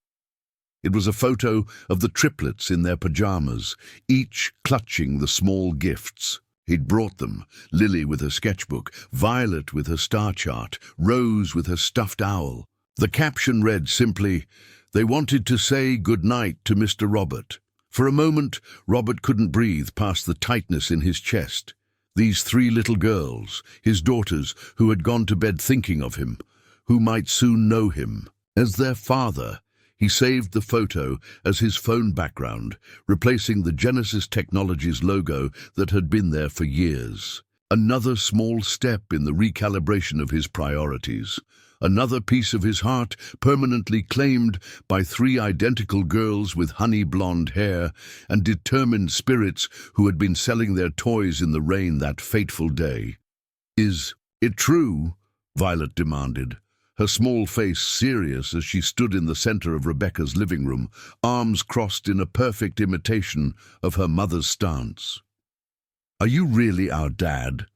[SPEAKER 1] It was a photo of the triplets in their pajamas, each clutching the small gifts. He'd brought them, Lily with her sketchbook, Violet with her star chart, Rose with her stuffed owl. The caption read simply, "They wanted to say good night to Mr. Robert." For a moment, Robert couldn't breathe past the tightness in his chest. These three little girls, his daughters, who had gone to bed thinking of him, who might soon know him as their father. He saved the photo as his phone background, replacing the Genesis Technologies logo that had been there for years. Another small step in the recalibration of his priorities. Another piece of his heart permanently claimed by three identical girls with honey blonde hair and determined spirits who had been selling their toys in the rain that fateful day. "Is it true?" Violet demanded, her small face serious as she stood in the center of Rebecca's living room, arms crossed in a perfect imitation of her mother's stance. "Are you really our dad?"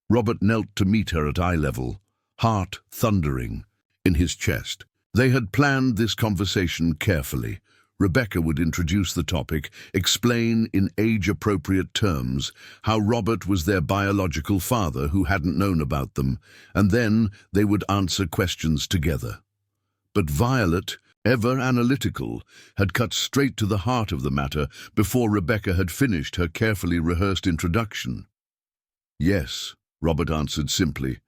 [SPEAKER 1] Robert knelt to meet her at eye level, heart thundering in his chest. They had planned this conversation carefully. Rebecca would introduce the topic, explain in age-appropriate terms how Robert was their biological father who hadn't known about them, and then they would answer questions together. But Violet, ever analytical, had cut straight to the heart of the matter before Rebecca had finished her carefully rehearsed introduction. "Yes," Robert answered simply.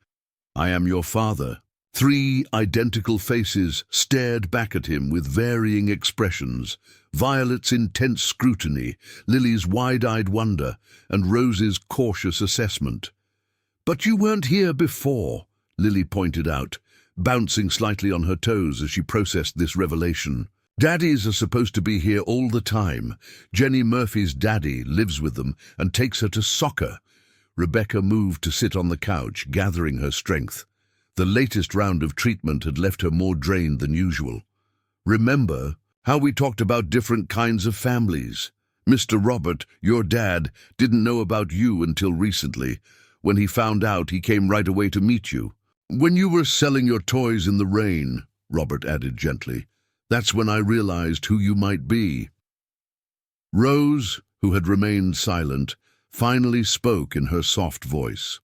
[SPEAKER 1] "I am your father." Three identical faces stared back at him with varying expressions. Violet's intense scrutiny, Lily's wide-eyed wonder, and Rose's cautious assessment. "But you weren't here before," Lily pointed out, bouncing slightly on her toes as she processed this revelation. "Daddies are supposed to be here all the time. Jenny Murphy's daddy lives with them and takes her to soccer." Rebecca moved to sit on the couch, gathering her strength. The latest round of treatment had left her more drained than usual. "Remember how we talked about different kinds of families? Mr. Robert, your dad, didn't know about you until recently. When he found out, he came right away to meet you. When you were selling your toys in the rain," Robert added gently, "that's when I realized who you might be." Rose, who had remained silent, finally spoke in her soft voice.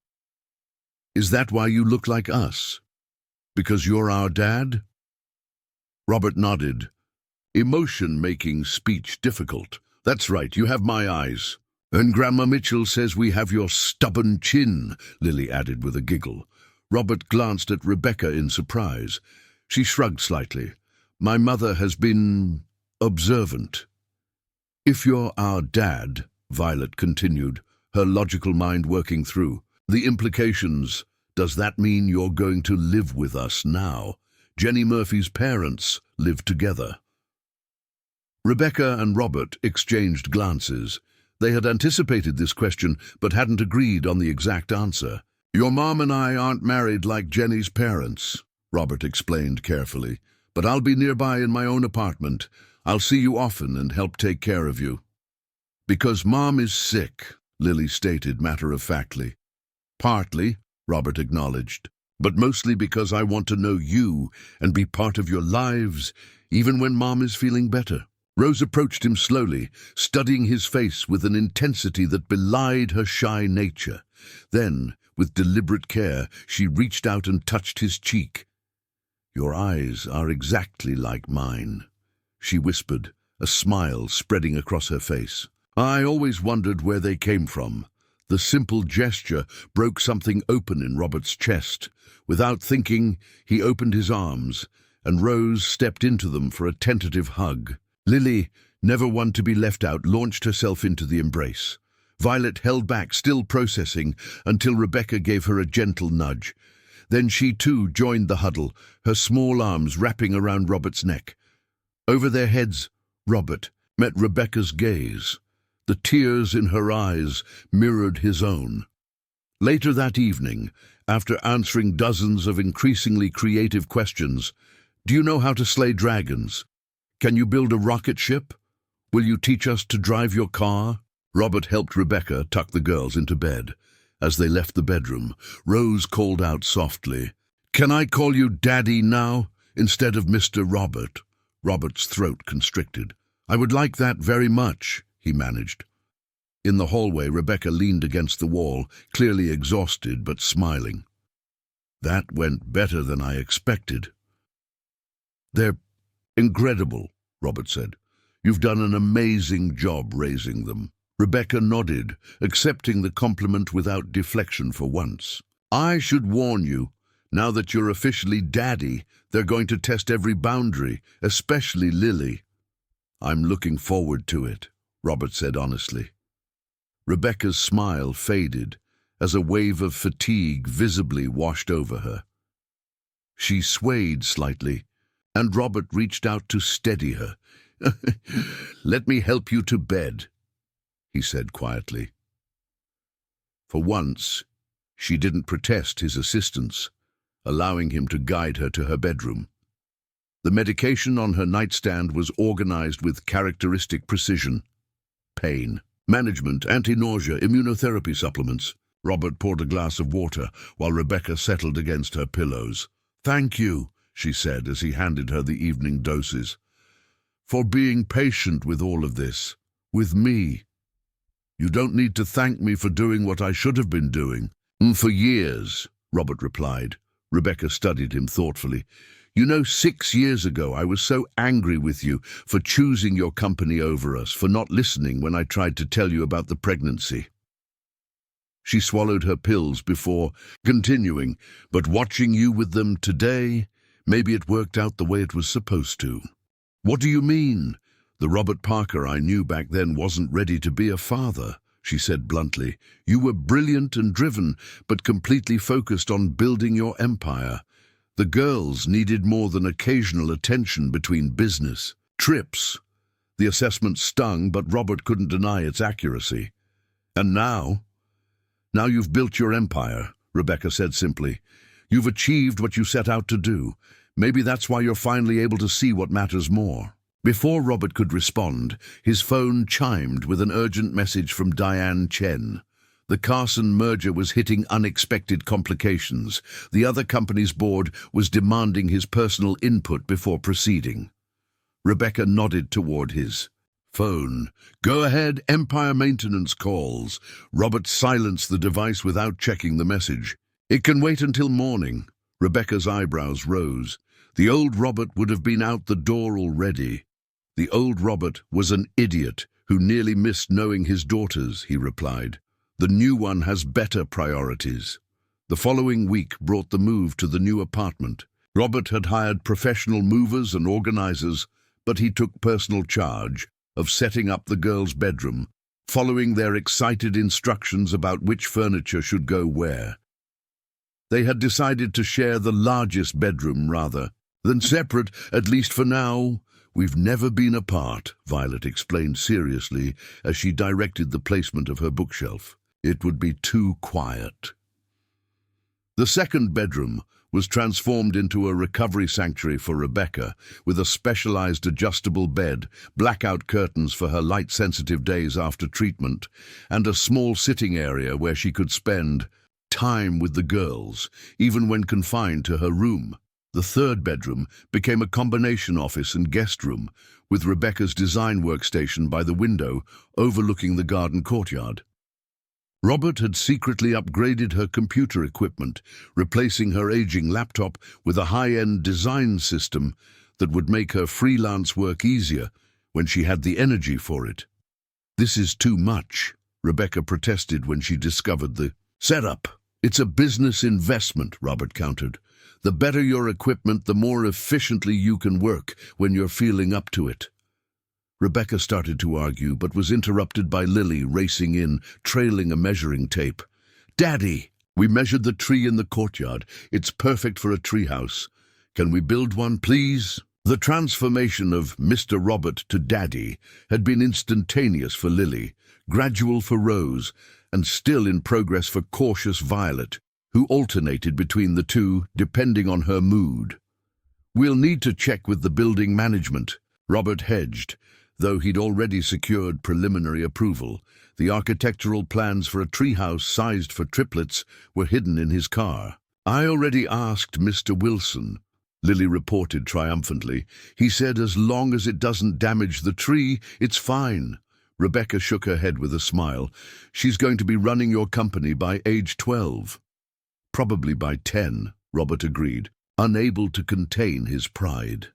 [SPEAKER 1] "Is that why you look like us? Because you're our dad?" Robert nodded, emotion making speech difficult. "That's right, you have my eyes. And Grandma Mitchell says we have your stubborn chin," Lily added with a giggle. Robert glanced at Rebecca in surprise. She shrugged slightly. "My mother has been observant." "If you're our dad," Violet continued, her logical mind working through, The implications. Does that mean you're going to live with us now? Jenny Murphy's parents live together. Rebecca and Robert exchanged glances. They had anticipated this question, but hadn't agreed on the exact answer. Your mom and I aren't married like Jenny's parents, Robert explained carefully, but I'll be nearby in my own apartment. I'll see you often and help take care of you. Because Mom is sick, Lily stated matter-of-factly. Partly, Robert acknowledged, but mostly because I want to know you and be part of your lives, even when Mom is feeling better. Rose approached him slowly, studying his face with an intensity that belied her shy nature. Then, with deliberate care, she reached out and touched his cheek. Your eyes are exactly like mine, she whispered, a smile spreading across her face. I always wondered where they came from. The simple gesture broke something open in Robert's chest. Without thinking, he opened his arms, and Rose stepped into them for a tentative hug. Lily, never one to be left out, launched herself into the embrace. Violet held back, still processing, until Rebecca gave her a gentle nudge. Then she too joined the huddle, her small arms wrapping around Robert's neck. Over their heads, Robert met Rebecca's gaze. The tears in her eyes mirrored his own. Later that evening, after answering dozens of increasingly creative questions, do you know how to slay dragons? Can you build a rocket ship? Will you teach us to drive your car? Robert helped Rebecca tuck the girls into bed. As they left the bedroom, Rose called out softly, Can I call you Daddy now, instead of Mr. Robert? Robert's throat constricted. I would like that very much, he managed. In the hallway, Rebecca leaned against the wall, clearly exhausted but smiling. That went better than I expected. They're incredible, Robert said. You've done an amazing job raising them. Rebecca nodded, accepting the compliment without deflection for once. I should warn you, now that you're officially Daddy, they're going to test every boundary, especially Lily. I'm looking forward to it, Robert said honestly. Rebecca's smile faded as a wave of fatigue visibly washed over her. She swayed slightly, and Robert reached out to steady her. Let me help you to bed, he said quietly. For once, she didn't protest his assistance, allowing him to guide her to her bedroom. The medication on her nightstand was organized with characteristic precision. Pain management, anti-nausea, immunotherapy supplements. Robert poured a glass of water while Rebecca settled against her pillows. Thank you, she said as he handed her the evening doses, for being patient with all of this, with me. You don't need to thank me for doing what I should have been doing. For years, Robert replied. Rebecca studied him thoughtfully. You know, 6 years ago I was so angry with you for choosing your company over us, for not listening when I tried to tell you about the pregnancy. She swallowed her pills before continuing, but watching you with them today, maybe it worked out the way it was supposed to. What do you mean? The Robert Parker I knew back then wasn't ready to be a father, she said bluntly. You were brilliant and driven, but completely focused on building your empire. The girls needed more than occasional attention between business trips. The assessment stung, but Robert couldn't deny its accuracy. And now you've built your empire, Rebecca said simply. You've achieved what you set out to do. Maybe that's why you're finally able to see what matters more. Before Robert could respond, his phone chimed with an urgent message from Diane Chen. The Carson merger was hitting unexpected complications. The other company's board was demanding his personal input before proceeding. Rebecca nodded toward his phone. Go ahead, Empire maintenance calls. Robert silenced the device without checking the message. It can wait until morning. Rebecca's eyebrows rose. The old Robert would have been out the door already. The old Robert was an idiot who nearly missed knowing his daughters, he replied. The new one has better priorities. The following week brought the move to the new apartment. Robert had hired professional movers and organizers, but he took personal charge of setting up the girls' bedroom, following their excited instructions about which furniture should go where. They had decided to share the largest bedroom rather than separate, at least for now. "We've never been apart," Violet explained seriously as she directed the placement of her bookshelf. "It would be too quiet." The second bedroom was transformed into a recovery sanctuary for Rebecca, with a specialized adjustable bed, blackout curtains for her light-sensitive days after treatment, and a small sitting area where she could spend time with the girls, even when confined to her room. The third bedroom became a combination office and guest room, with Rebecca's design workstation by the window overlooking the garden courtyard. Robert had secretly upgraded her computer equipment, replacing her aging laptop with a high-end design system that would make her freelance work easier when she had the energy for it. "This is too much," Rebecca protested when she discovered the setup. "It's a business investment," Robert countered. "The better your equipment, the more efficiently you can work when you're feeling up to it." Rebecca started to argue, but was interrupted by Lily racing in, trailing a measuring tape. "Daddy, we measured the tree in the courtyard. It's perfect for a treehouse. Can we build one, please?" The transformation of Mr. Robert to Daddy had been instantaneous for Lily, gradual for Rose, and still in progress for cautious Violet, who alternated between the two, depending on her mood. "We'll need to check with the building management," Robert hedged, though he'd already secured preliminary approval. The architectural plans for a treehouse sized for triplets were hidden in his car. "I already asked Mr. Wilson," Lily reported triumphantly. "He said as long as it doesn't damage the tree, it's fine." Rebecca shook her head with a smile. "She's going to be running your company by age 12. "Probably by 10, Robert agreed, unable to contain his pride.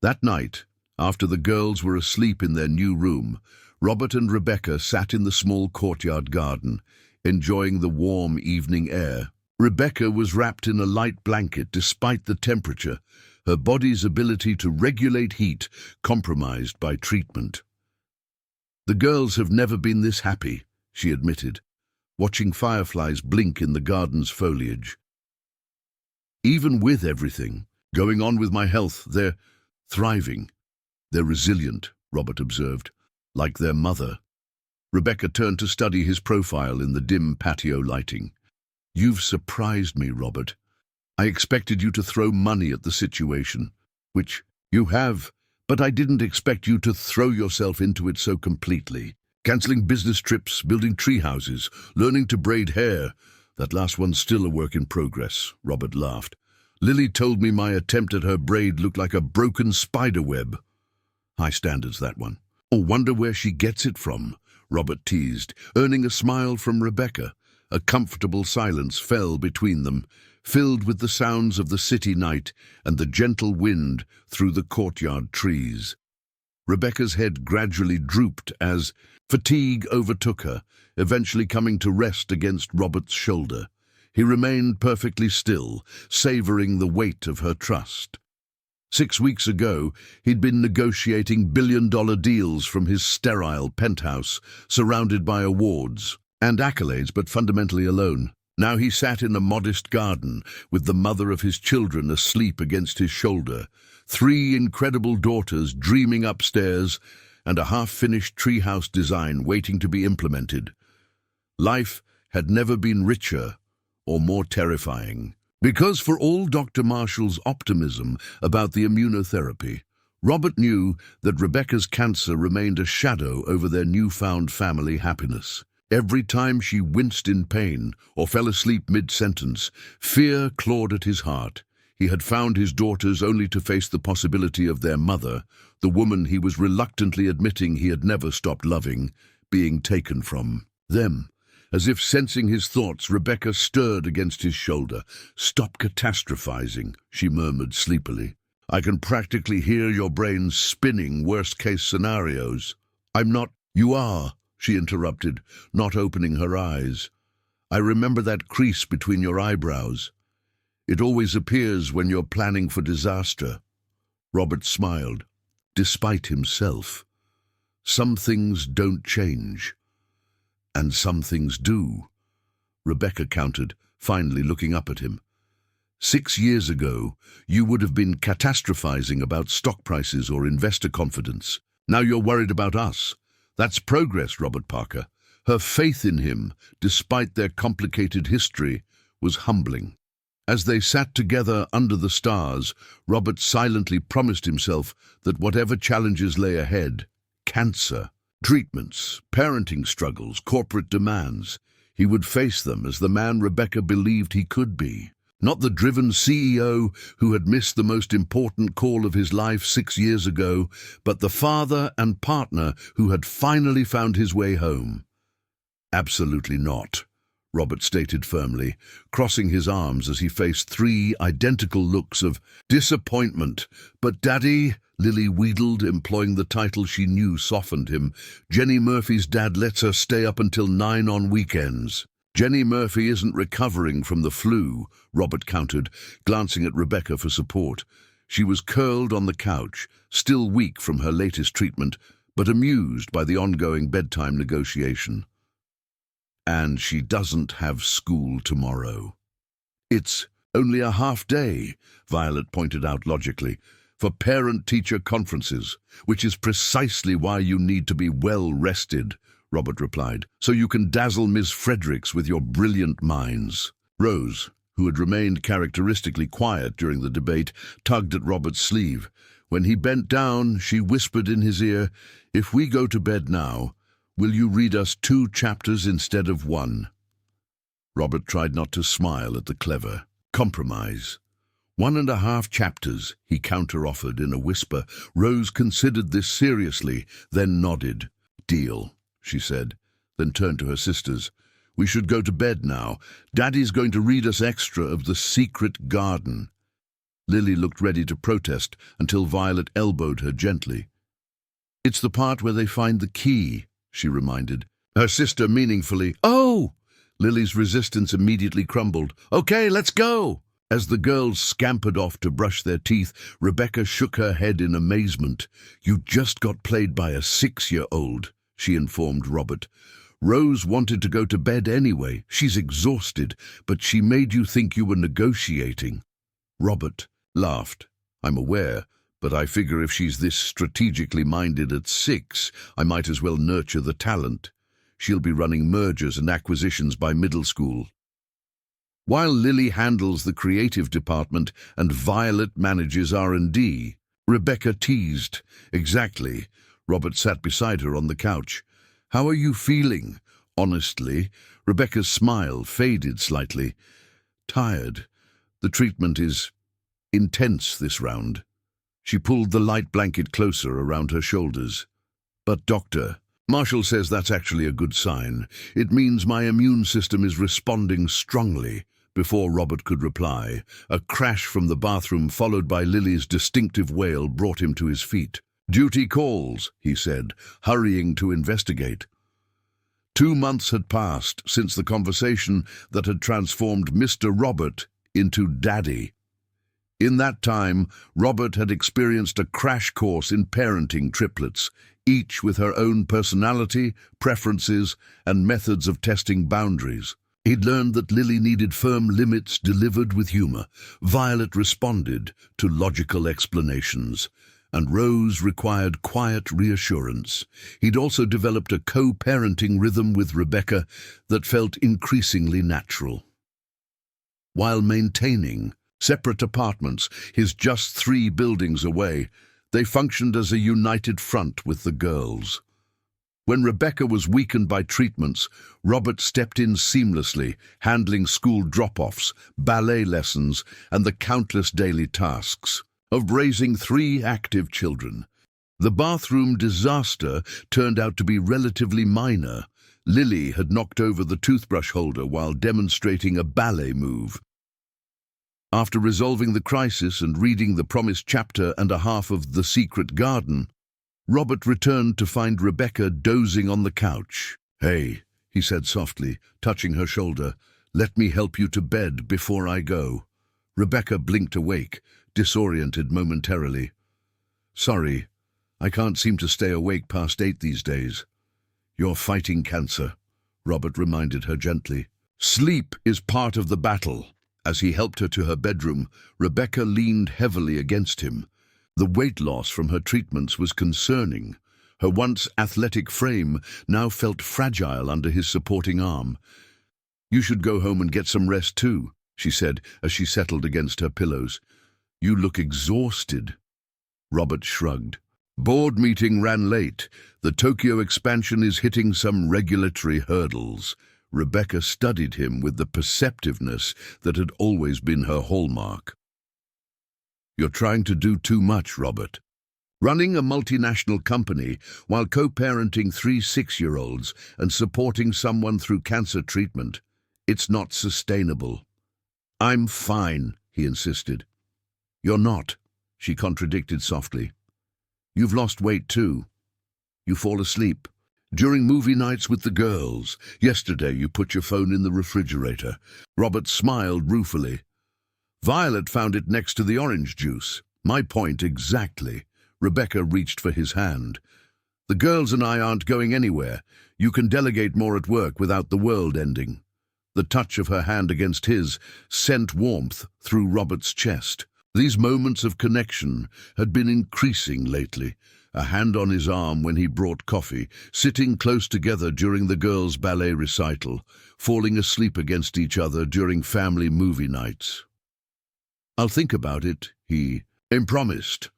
[SPEAKER 1] That night, after the girls were asleep in their new room, Robert and Rebecca sat in the small courtyard garden, enjoying the warm evening air. Rebecca was wrapped in a light blanket despite the temperature, her body's ability to regulate heat compromised by treatment. "The girls have never been this happy," she admitted, watching fireflies blink in the garden's foliage. "Even with everything going on with my health, they're thriving. They're resilient," Robert observed, "like their mother." Rebecca turned to study his profile in the dim patio lighting. "You've surprised me, Robert. I expected you to throw money at the situation, which you have, but I didn't expect you to throw yourself into it so completely. Canceling business trips, building tree houses, learning to braid hair. That last one's still a work in progress," Robert laughed. "Lily told me my attempt at her braid looked like a broken spider web." "High standards, that one." "Oh, wonder where she gets it from," Robert teased, earning a smile from Rebecca. A comfortable silence fell between them, filled with the sounds of the city night and the gentle wind through the courtyard trees. Rebecca's head gradually drooped as fatigue overtook her, eventually coming to rest against Robert's shoulder. He remained perfectly still, savoring the weight of her trust. 6 weeks ago, he'd been negotiating billion-dollar deals from his sterile penthouse, surrounded by awards and accolades, but fundamentally alone. Now he sat in a modest garden, with the mother of his children asleep against his shoulder, 3 incredible daughters dreaming upstairs, and a half-finished treehouse design waiting to be implemented. Life had never been richer or more terrifying. Because for all Dr. Marshall's optimism about the immunotherapy, Robert knew that Rebecca's cancer remained a shadow over their newfound family happiness. Every time she winced in pain or fell asleep mid-sentence, fear clawed at his heart. He had found his daughters only to face the possibility of their mother, the woman he was reluctantly admitting he had never stopped loving, being taken from them. As if sensing his thoughts, Rebecca stirred against his shoulder. "Stop catastrophizing," she murmured sleepily. "I can practically hear your brain spinning worst-case scenarios." "I'm not—" "You are," she interrupted, not opening her eyes. "I remember that crease between your eyebrows. It always appears when you're planning for disaster." Robert smiled, despite himself. Some things don't change, and some things do, Rebecca countered, finally looking up at him. 6 years ago, you would have been catastrophizing about stock prices or investor confidence. Now you're worried about us. That's progress, Robert Parker. Her faith in him, despite their complicated history, was humbling. As they sat together under the stars, Robert silently promised himself that whatever challenges lay ahead, cancer, treatments, parenting struggles, corporate demands, he would face them as the man Rebecca believed he could be. Not the driven CEO who had missed the most important call of his life 6 years ago, but the father and partner who had finally found his way home. Absolutely not, Robert stated firmly, crossing his arms as he faced 3 identical looks of disappointment. But Daddy, Lily wheedled, employing the title she knew softened him. Jenny Murphy's dad lets her stay up until 9 on weekends. Jenny Murphy isn't recovering from the flu, Robert countered, glancing at Rebecca for support. She was curled on the couch, still weak from her latest treatment, but amused by the ongoing bedtime negotiation. And she doesn't have school tomorrow. It's only a half day, Violet pointed out logically, for parent-teacher conferences, which is precisely why you need to be well rested, Robert replied, so you can dazzle Miss Fredericks with your brilliant minds. Rose, who had remained characteristically quiet during the debate, tugged at Robert's sleeve. When he bent down, she whispered in his ear, "If we go to bed now, will you read us 2 chapters instead of 1? Robert tried not to smile at the clever compromise. 1.5 chapters, he counter-offered in a whisper. Rose considered this seriously, then nodded. "Deal," she said, then turned to her sisters. "We should go to bed now. Daddy's going to read us extra of The Secret Garden." Lily looked ready to protest until Violet elbowed her gently. "It's the part where they find the key," she reminded. Her sister meaningfully, "Oh!" Lily's resistance immediately crumbled. "Okay, let's go!" As the girls scampered off to brush their teeth, Rebecca shook her head in amazement. "You just got played by a 6-year-old, she informed Robert. "Rose wanted to go to bed anyway. She's exhausted, but she made you think you were negotiating." Robert laughed. "I'm aware, but I figure if she's this strategically minded at 6, I might as well nurture the talent. She'll be running mergers and acquisitions by middle school, while Lily handles the creative department and Violet manages R&D. Rebecca teased. "Exactly." Robert sat beside her on the couch. "How are you feeling?" Honestly, Rebecca's smile faded slightly. "Tired. The treatment is intense this round." She pulled the light blanket closer around her shoulders. "But doctor, Marshall says that's actually a good sign. It means my immune system is responding strongly." Before Robert could reply, a crash from the bathroom followed by Lily's distinctive wail brought him to his feet. "Duty calls," he said, hurrying to investigate. 2 months had passed since the conversation that had transformed Mr. Robert into Daddy. In that time, Robert had experienced a crash course in parenting triplets, each with her own personality, preferences, and methods of testing boundaries. He'd learned that Lily needed firm limits delivered with humor, Violet responded to logical explanations, and Rose required quiet reassurance. He'd also developed a co-parenting rhythm with Rebecca that felt increasingly natural. While maintaining separate apartments, his just 3 buildings away, they functioned as a united front with the girls. When Rebecca was weakened by treatments, Robert stepped in seamlessly, handling school drop-offs, ballet lessons, and the countless daily tasks of raising 3 active children. The bathroom disaster turned out to be relatively minor. Lily had knocked over the toothbrush holder while demonstrating a ballet move. After resolving the crisis and reading the promised chapter and a half of The Secret Garden, Robert returned to find Rebecca dozing on the couch. "Hey," he said softly, touching her shoulder, "let me help you to bed before I go." Rebecca blinked awake, disoriented momentarily. "Sorry, I can't seem to stay awake past 8 these days. You're fighting cancer, Robert reminded her gently. Sleep is part of the battle. As he helped her to her bedroom, Rebecca leaned heavily against him. The weight loss from her treatments was concerning. Her once athletic frame now felt fragile under his supporting arm. You should go home and get some rest too, she said as she settled against her pillows. You look exhausted. Robert shrugged. Board meeting ran late. The Tokyo expansion is hitting some regulatory hurdles. Rebecca studied him with the perceptiveness that had always been her hallmark. You're trying to do too much, Robert. Running a multinational company while co-parenting 3 6-year-olds and supporting someone through cancer treatment, it's not sustainable. I'm fine, he insisted. You're not, she contradicted softly. You've lost weight too. You fall asleep. During movie nights with the girls. Yesterday you put your phone in the refrigerator. Robert smiled ruefully. Violet found it next to the orange juice. My point exactly. Rebecca reached for his hand. The girls and I aren't going anywhere. You can delegate more at work without the world ending. The touch of her hand against his sent warmth through Robert's chest. These moments of connection had been increasing lately. A hand on his arm when he brought coffee, sitting close together during the girls' ballet recital, falling asleep against each other during family movie nights. I'll think about it, he promised.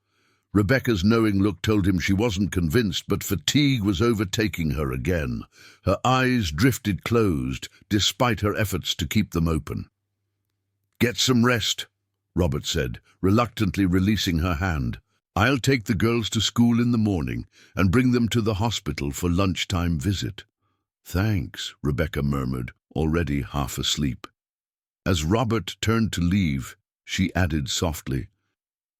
[SPEAKER 1] Rebecca's knowing look told him she wasn't convinced, but fatigue was overtaking her again. Her eyes drifted closed, despite her efforts to keep them open. Get some rest, Robert said, reluctantly releasing her hand. I'll take the girls to school in the morning and bring them to the hospital for lunchtime visit. Thanks, Rebecca murmured, already half asleep. As Robert turned to leave, she added softly,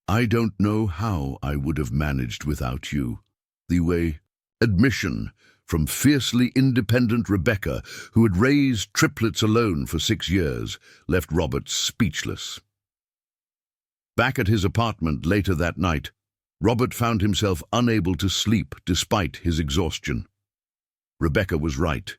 [SPEAKER 1] I don't know how I would have managed without you. The way admission from fiercely independent Rebecca, who had raised triplets alone for 6 years, left Robert speechless. Back at his apartment later that night, Robert found himself unable to sleep despite his exhaustion. Rebecca was right.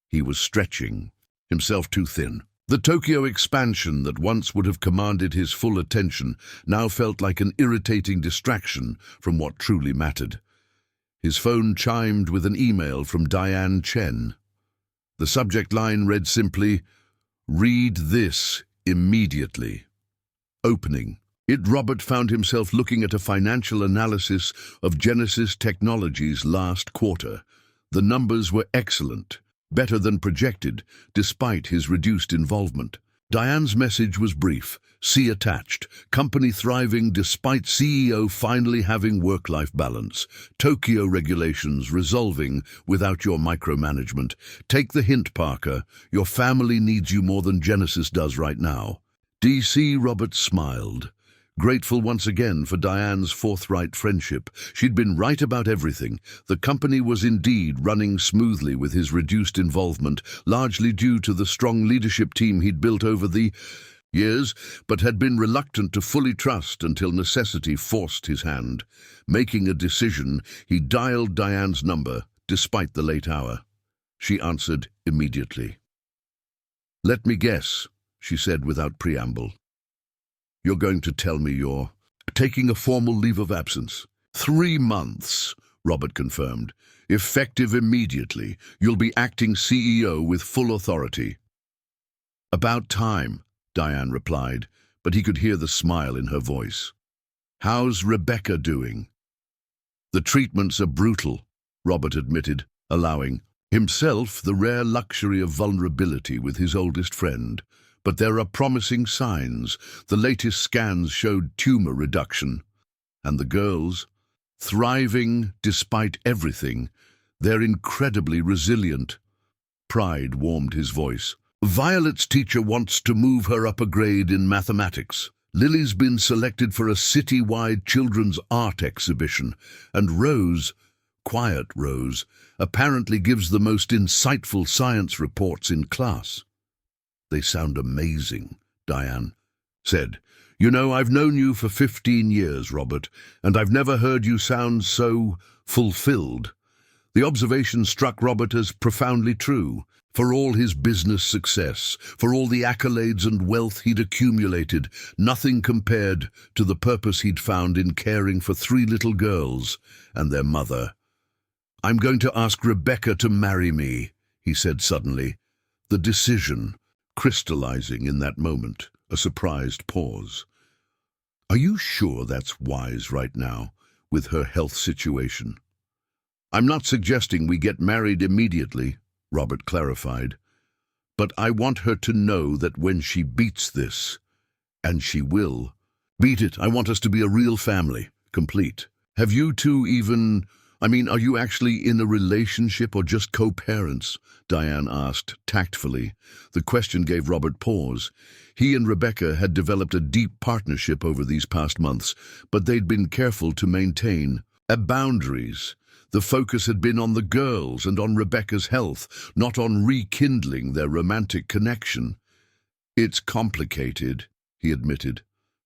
[SPEAKER 1] He was stretching, himself too thin. The Tokyo expansion that once would have commanded his full attention now felt like an irritating distraction from what truly mattered. His phone chimed with an email from Diane Chen. The subject line read simply, "Read this immediately." Opening it, Robert found himself looking at a financial analysis of Genesis Technologies' last quarter. The numbers were excellent, better than projected, despite his reduced involvement. Diane's message was brief. See attached. Company thriving despite CEO finally having work-life balance. Tokyo regulations resolving without your micromanagement. Take the hint, Parker. Your family needs you more than Genesis does right now. DC Robert smiled, grateful once again for Diane's forthright friendship. She'd been right about everything. The company was indeed running smoothly with his reduced involvement, largely due to the strong leadership team he'd built over the years, but had been reluctant to fully trust until necessity forced his hand. Making a decision, he dialed Diane's number, despite the late hour. She answered immediately. Let me guess, she said without preamble. You're going to tell me you're taking a formal leave of absence. 3 months, Robert confirmed. Effective immediately. You'll be acting CEO with full authority. About time, Diane replied, but he could hear the smile in her voice. How's Rebecca doing? The treatments are brutal, Robert admitted, allowing himself the rare luxury of vulnerability with his oldest friend. But there are promising signs. The latest scans showed tumor reduction. And the girls, thriving despite everything, they're incredibly resilient. Pride warmed his voice. Violet's teacher wants to move her up a grade in mathematics. Lily's been selected for a city-wide children's art exhibition. And Rose, quiet Rose, apparently gives the most insightful science reports in class. They sound amazing, Diane. said, "You know, I've known you for 15 years, Robert, and I've never heard you sound so fulfilled." The observation struck Robert as profoundly true. For all his business success, for all the accolades and wealth he'd accumulated, nothing compared to the purpose he'd found in caring for 3 little girls and their mother. "I'm going to ask Rebecca to marry me," he said suddenly, the decision crystallizing in that moment, a surprised pause. "Are you sure that's wise right now, with her health situation?" "I'm not suggesting we get married immediately," Robert clarified, "but I want her to know that when she beats this, and she will, beat it, I want us to be a real family, complete. Have you two are you actually in a relationship or just co-parents?" Diane asked tactfully. The question gave Robert pause. He and Rebecca had developed a deep partnership over these past months, but they'd been careful to maintain boundaries. The focus had been on the girls and on Rebecca's health, not on rekindling their romantic connection. "It's complicated," he admitted,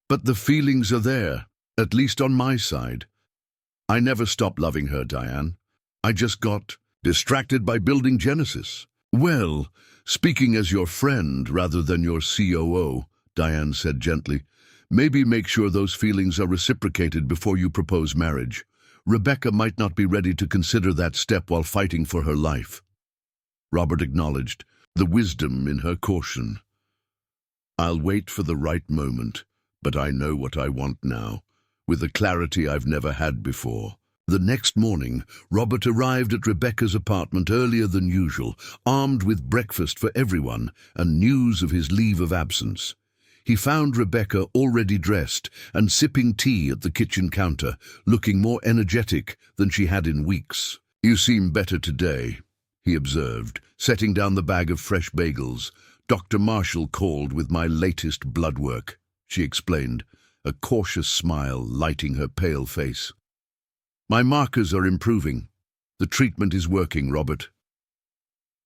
[SPEAKER 1] "but the feelings are there, at least on my side. I never stopped loving her, Diane. I just got distracted by building Genesis." "Well, speaking as your friend rather than your COO," Diane said gently, "maybe make sure those feelings are reciprocated before you propose marriage. Rebecca might not be ready to consider that step while fighting for her life." Robert acknowledged the wisdom in her caution. "I'll wait for the right moment, but I know what I want now, with a clarity I've never had before." The next morning, Robert arrived at Rebecca's apartment earlier than usual, armed with breakfast for everyone and news of his leave of absence. He found Rebecca already dressed and sipping tea at the kitchen counter, looking more energetic than she had in weeks. "You seem better today," he observed, setting down the bag of fresh bagels. "Dr. Marshall called with my latest blood work," she explained, a cautious smile lighting her pale face. "My markers are improving. The treatment is working, Robert."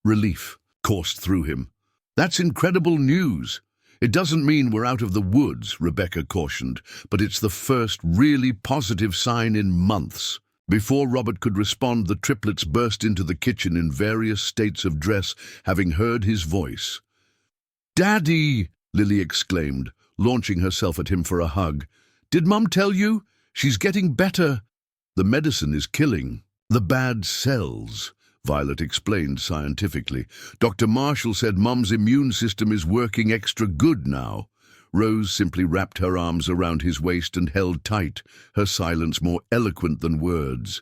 [SPEAKER 1] Relief coursed through him. "That's incredible news. It doesn't mean we're out of the woods," Rebecca cautioned, "but it's the first really positive sign in months." Before Robert could respond, the triplets burst into the kitchen in various states of dress, having heard his voice. "Daddy!" Lily exclaimed, launching herself at him for a hug. "Did Mum tell you? She's getting better. The medicine is killing the bad cells," Violet explained scientifically. "Dr. Marshall said Mum's immune system is working extra good now." Rose simply wrapped her arms around his waist and held tight, her silence more eloquent than words.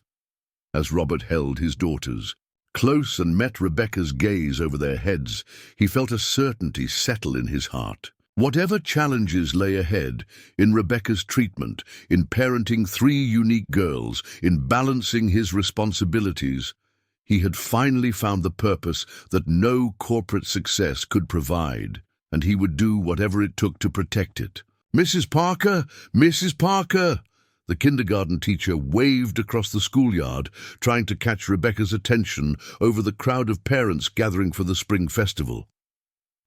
[SPEAKER 1] As Robert held his daughters close and met Rebecca's gaze over their heads, he felt a certainty settle in his heart. Whatever challenges lay ahead, in Rebecca's treatment, in parenting 3 unique girls, in balancing his responsibilities, he had finally found the purpose that no corporate success could provide, and he would do whatever it took to protect it. "Mrs. Parker! Mrs. Parker!" The kindergarten teacher waved across the schoolyard, trying to catch Rebecca's attention over the crowd of parents gathering for the spring festival.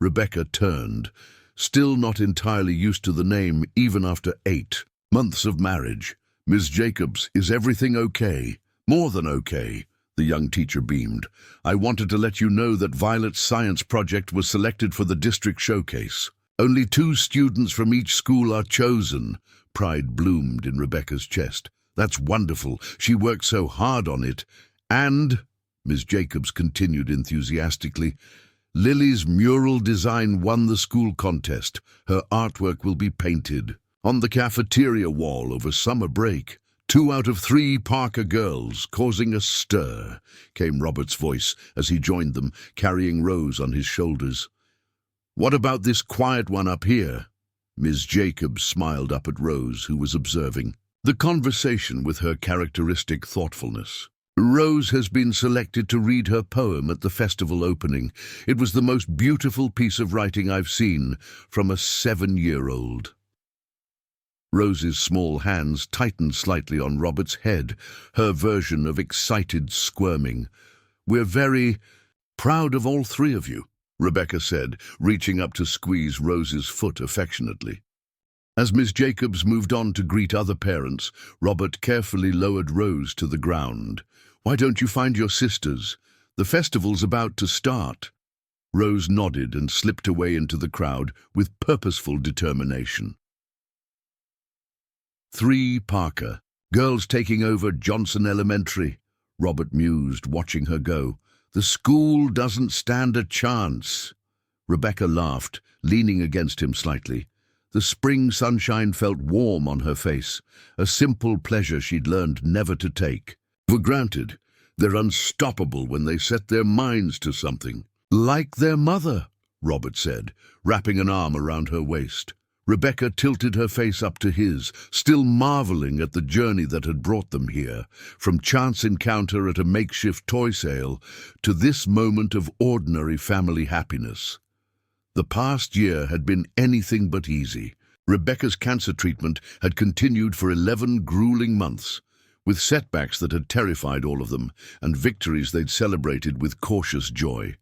[SPEAKER 1] Rebecca turned, still not entirely used to the name even after 8 months of marriage. "Ms. Jacobs, is everything okay?" "More than okay," the young teacher beamed. "I wanted to let you know that Violet's science project was selected for the district showcase. Only 2 students from each school are chosen." Pride bloomed in Rebecca's chest. "That's wonderful. She worked so hard on it. And," Ms. Jacobs continued enthusiastically, "Lily's mural design won the school contest. Her artwork will be painted on the cafeteria wall over summer break." 2 out of 3 Parker girls, causing a stir, came Robert's voice as he joined them, carrying Rose on his shoulders. "What about this quiet one up here?" Ms. Jacobs smiled up at Rose, who was observing the conversation with her characteristic thoughtfulness. "Rose has been selected to read her poem at the festival opening. It was the most beautiful piece of writing I've seen from a 7-year-old. Rose's small hands tightened slightly on Robert's head, her version of excited squirming. "We're very proud of all 3 of you," Rebecca said, reaching up to squeeze Rose's foot affectionately. As Miss Jacobs moved on to greet other parents, Robert carefully lowered Rose to the ground. "Why don't you find your sisters? The festival's about to start." Rose nodded and slipped away into the crowd with purposeful determination. 3 Parker. "Girls taking over Johnson Elementary," Robert mused, watching her go. "The school doesn't stand a chance." Rebecca laughed, leaning against him slightly. The spring sunshine felt warm on her face, a simple pleasure she'd learned never to take for granted. They're unstoppable when they set their minds to something. "Like their mother," Robert said, wrapping an arm around her waist. Rebecca tilted her face up to his, still marveling at the journey that had brought them here, from chance encounter at a makeshift toy sale to this moment of ordinary family happiness. The past year had been anything but easy. Rebecca's cancer treatment had continued for 11 grueling months, with setbacks that had terrified all of them, and victories they'd celebrated with cautious joy.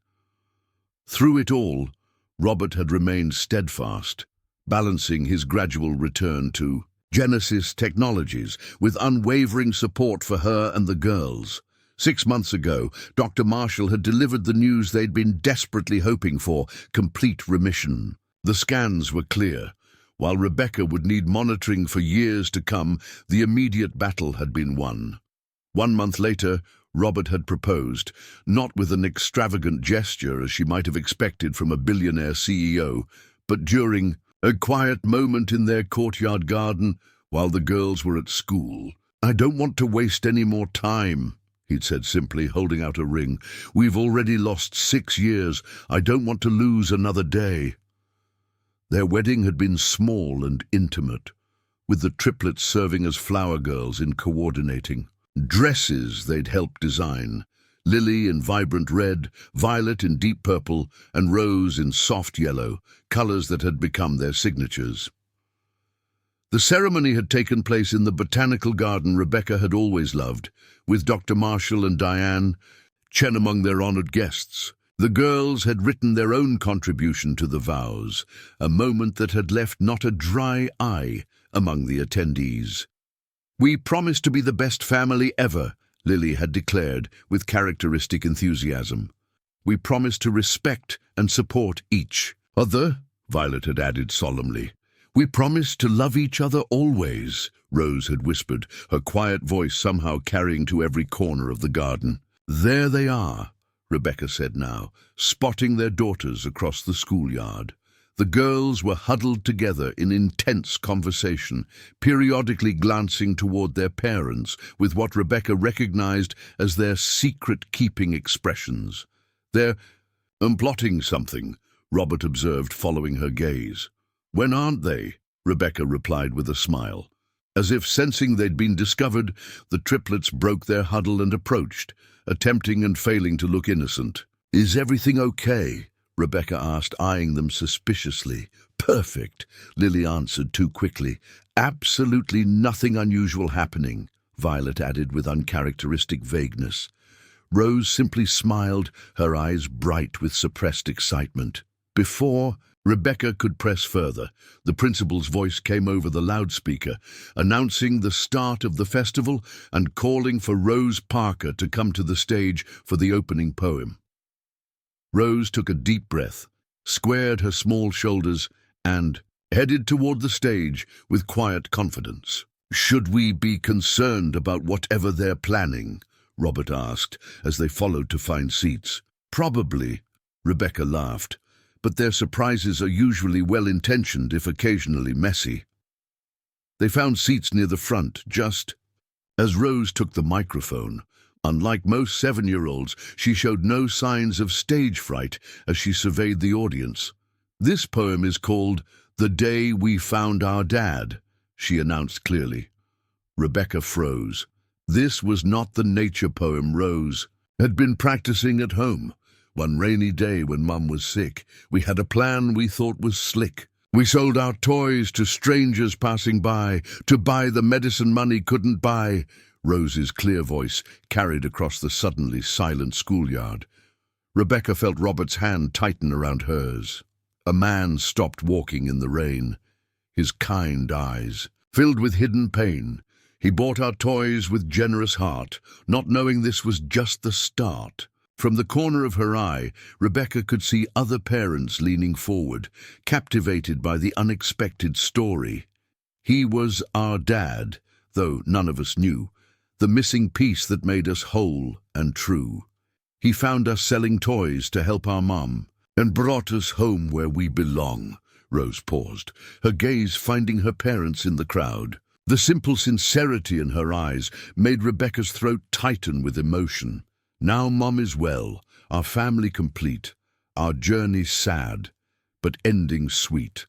[SPEAKER 1] Through it all, Robert had remained steadfast, balancing his gradual return to Genesis Technologies with unwavering support for her and the girls. 6 months ago, Dr. Marshall had delivered the news they'd been desperately hoping for: complete remission. The scans were clear. While Rebecca would need monitoring for years to come, the immediate battle had been won. 1 month later, Robert had proposed, not with an extravagant gesture as she might have expected from a billionaire CEO, but during a quiet moment in their courtyard garden while the girls were at school. "I don't want to waste any more time," he'd said simply, holding out a ring. "We've already lost 6 years. I don't want to lose another day." Their wedding had been small and intimate, with the triplets serving as flower girls in coordinating. Dresses they'd helped design, Lily in vibrant red, Violet in deep purple, and Rose in soft yellow, colors that had become their signatures. The ceremony had taken place in the botanical garden Rebecca had always loved, with Dr. Marshall and Diane Chen among their honored guests. The girls had written their own contribution to the vows, a moment that had left not a dry eye among the attendees. "We promise to be the best family ever," Lily had declared with characteristic enthusiasm. "We promise to respect and support each other," Violet had added solemnly. "We promise to love each other always," Rose had whispered, her quiet voice somehow carrying to every corner of the garden. "There they are," Rebecca said now, spotting their daughters across the schoolyard. The girls were huddled together in intense conversation, periodically glancing toward their parents with what Rebecca recognized as their secret-keeping expressions. "They're plotting something," Robert observed, following her gaze. "When aren't they?" Rebecca replied with a smile. As if sensing they'd been discovered, the triplets broke their huddle and approached, attempting and failing to look innocent. "Is everything okay?" Rebecca asked, eyeing them suspiciously. "Perfect," Lily answered too quickly. "Absolutely nothing unusual happening," Violet added with uncharacteristic vagueness. Rose simply smiled, her eyes bright with suppressed excitement. Before Rebecca could press further, the principal's voice came over the loudspeaker, announcing the start of the festival and calling for Rose Parker to come to the stage for the opening poem. Rose took a deep breath, squared her small shoulders, and headed toward the stage with quiet confidence. "Should we be concerned about whatever they're planning?" Robert asked as they followed to find seats. "Probably," Rebecca laughed, "but their surprises are usually well-intentioned if occasionally messy." They found seats near the front, just as Rose took the microphone. Unlike most 7-year-olds, she showed no signs of stage fright as she surveyed the audience. "This poem is called 'The Day We Found Our Dad,'" she announced clearly. Rebecca froze. This was not the nature poem Rose had been practicing at home. "One rainy day when Mum was sick, we had a plan we thought was slick. We sold our toys to strangers passing by to buy the medicine money couldn't buy." Rose's clear voice carried across the suddenly silent schoolyard. Rebecca felt Robert's hand tighten around hers. A man stopped walking in the rain. his kind eyes filled with hidden pain. He bought our toys with generous heart, not knowing this was just the start. From the corner of her eye, Rebecca could see other parents leaning forward, captivated by the unexpected story. He was our dad, though none of us knew, the missing piece that made us whole and true. He found us selling toys to help our mom, and brought us home where we belong. Rose paused, her gaze finding her parents in the crowd. The simple sincerity in her eyes made Rebecca's throat tighten with emotion. Now Mom is well, our family complete, our journey sad, but ending sweet.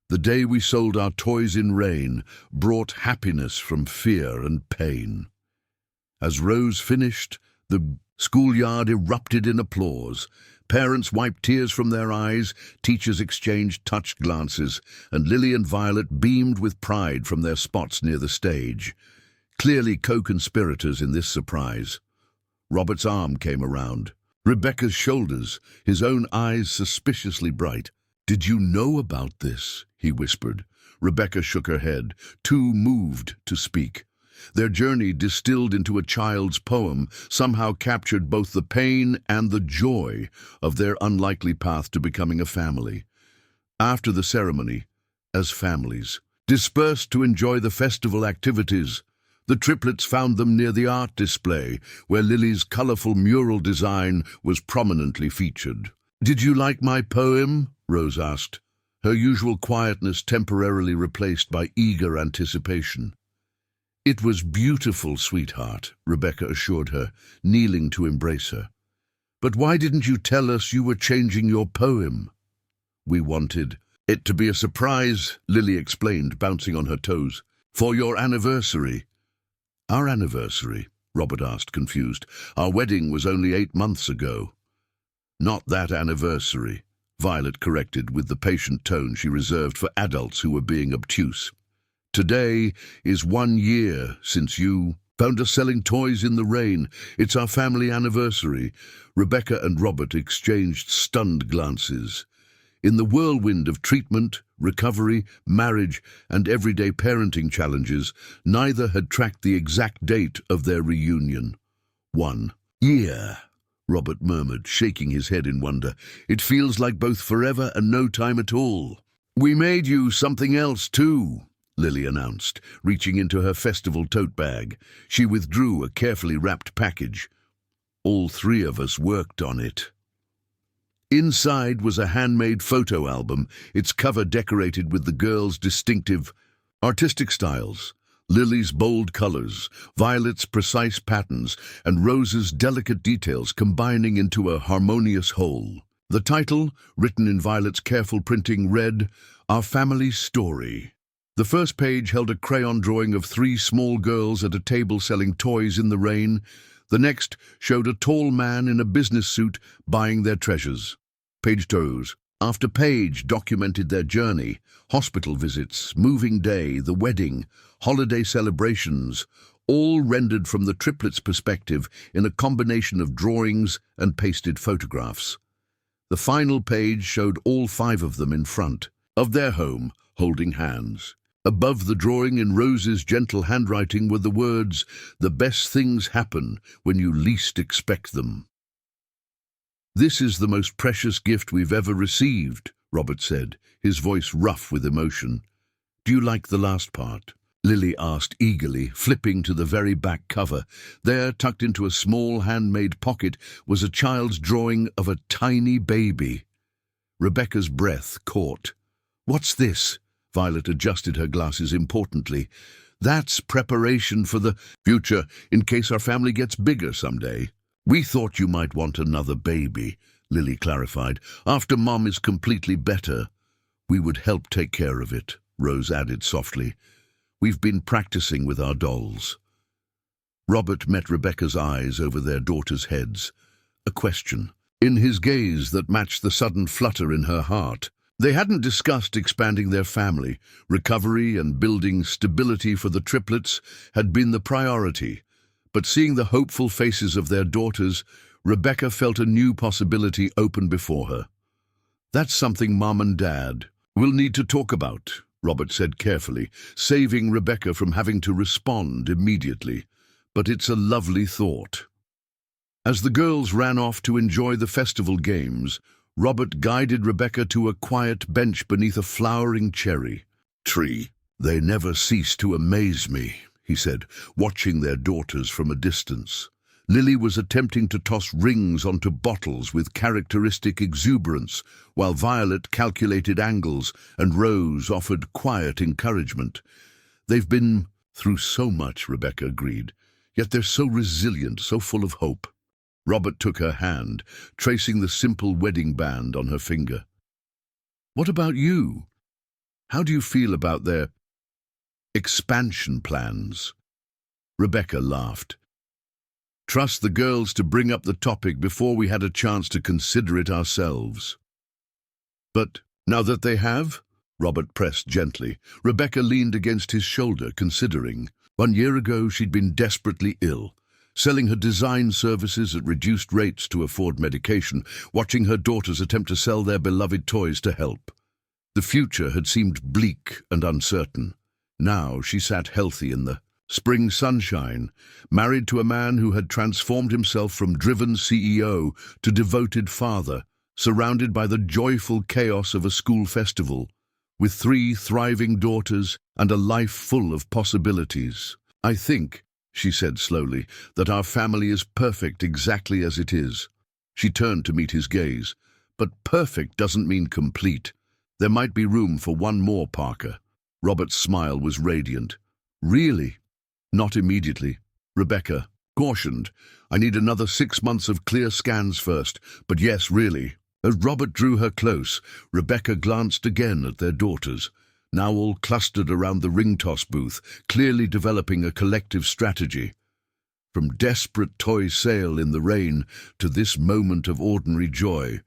[SPEAKER 1] The day we sold our toys in rain brought happiness from fear and pain. As Rose finished, the schoolyard erupted in applause. Parents wiped tears from their eyes, teachers exchanged touched glances, and Lily and Violet beamed with pride from their spots near the stage. Clearly co-conspirators in this surprise. Robert's arm came around Rebecca's shoulders, his own eyes suspiciously bright. "Did you know about this?" he whispered. Rebecca shook her head, too moved to speak. Their journey, distilled into a child's poem, somehow captured both the pain and the joy of their unlikely path to becoming a family. After the ceremony, as families dispersed to enjoy the festival activities, the triplets found them near the art display, where Lily's colorful mural design was prominently featured. "Did you like my poem?" Rose asked, her usual quietness temporarily replaced by eager anticipation. "It was beautiful, sweetheart," Rebecca assured her, kneeling to embrace her. "But why didn't you tell us you were changing your poem?" "We wanted it to be a surprise," Lily explained, bouncing on her toes. "For your anniversary." "Our anniversary?" Robert asked, confused. "Our wedding was only 8 months ago." "Not that anniversary," Violet corrected with the patient tone she reserved for adults who were being obtuse. "Today is 1 year since you found us selling toys in the rain. It's our family anniversary." Rebecca and Robert exchanged stunned glances. In the whirlwind of treatment, recovery, marriage, and everyday parenting challenges, neither had tracked the exact date of their reunion. 1 year, Robert murmured, shaking his head in wonder. "It feels like both forever and no time at all." "We made you something else too," Lily announced, reaching into her festival tote bag. She withdrew a carefully wrapped package. "All 3 of us worked on it." Inside was a handmade photo album, its cover decorated with the girls' distinctive artistic styles. Lily's bold colors, Violet's precise patterns, and Rose's delicate details combining into a harmonious whole. The title, written in Violet's careful printing, read, "Our Family Story." The first page held a crayon drawing of 3 small girls at a table selling toys in the rain. The next showed a tall man in a business suit buying their treasures. Page 2 after page documented their journey, hospital visits, moving day, the wedding, holiday celebrations, all rendered from the triplets' perspective in a combination of drawings and pasted photographs. The final page showed all 5 of them in front of their home, holding hands. Above the drawing in Rose's gentle handwriting were the words, "The best things happen when you least expect them." "This is the most precious gift we've ever received," Robert said, his voice rough with emotion. "Do you like the last part?" Lily asked eagerly, flipping to the very back cover. There, tucked into a small handmade pocket, was a child's drawing of a tiny baby. Rebecca's breath caught. "What's this?" Violet adjusted her glasses importantly. "That's preparation for the future, in case our family gets bigger someday." "We thought you might want another baby," Lily clarified. "After Mom is completely better, we would help take care of it," Rose added softly. "We've been practicing with our dolls." Robert met Rebecca's eyes over their daughters' heads, a question in his gaze that matched the sudden flutter in her heart. They hadn't discussed expanding their family. Recovery and building stability for the triplets had been the priority. But seeing the hopeful faces of their daughters, Rebecca felt a new possibility open before her. "That's something Mom and Dad will need to talk about," Robert said carefully, saving Rebecca from having to respond immediately. "But it's a lovely thought." As the girls ran off to enjoy the festival games, Robert guided Rebecca to a quiet bench beneath a flowering cherry tree. "They never cease to amaze me," he said, watching their daughters from a distance. Lily was attempting to toss rings onto bottles with characteristic exuberance, while Violet calculated angles and Rose offered quiet encouragement. "They've been through so much," Rebecca agreed, "yet they're so resilient, so full of hope." Robert took her hand, tracing the simple wedding band on her finger. "What about you? How do you feel about their expansion plans?" Rebecca laughed. "Trust the girls to bring up the topic before we had a chance to consider it ourselves." "But now that they have?" Robert pressed gently. Rebecca leaned against his shoulder, considering. 1 year ago, she'd been desperately ill, selling her design services at reduced rates to afford medication, watching her daughters attempt to sell their beloved toys to help. The future had seemed bleak and uncertain. Now she sat healthy in the spring sunshine, married to a man who had transformed himself from driven CEO to devoted father, surrounded by the joyful chaos of a school festival, with 3 thriving daughters and a life full of possibilities. "I think," she said slowly, "that our family is perfect exactly as it is." She turned to meet his gaze. "But perfect doesn't mean complete. There might be room for one more, Parker." Robert's smile was radiant. "Really?" "Not immediately," Rebecca cautioned. "I need another 6 months of clear scans first, but yes, really." As Robert drew her close, Rebecca glanced again at their daughters, now all clustered around the ring toss booth, clearly developing a collective strategy. From desperate toy sale in the rain to this moment of ordinary joy,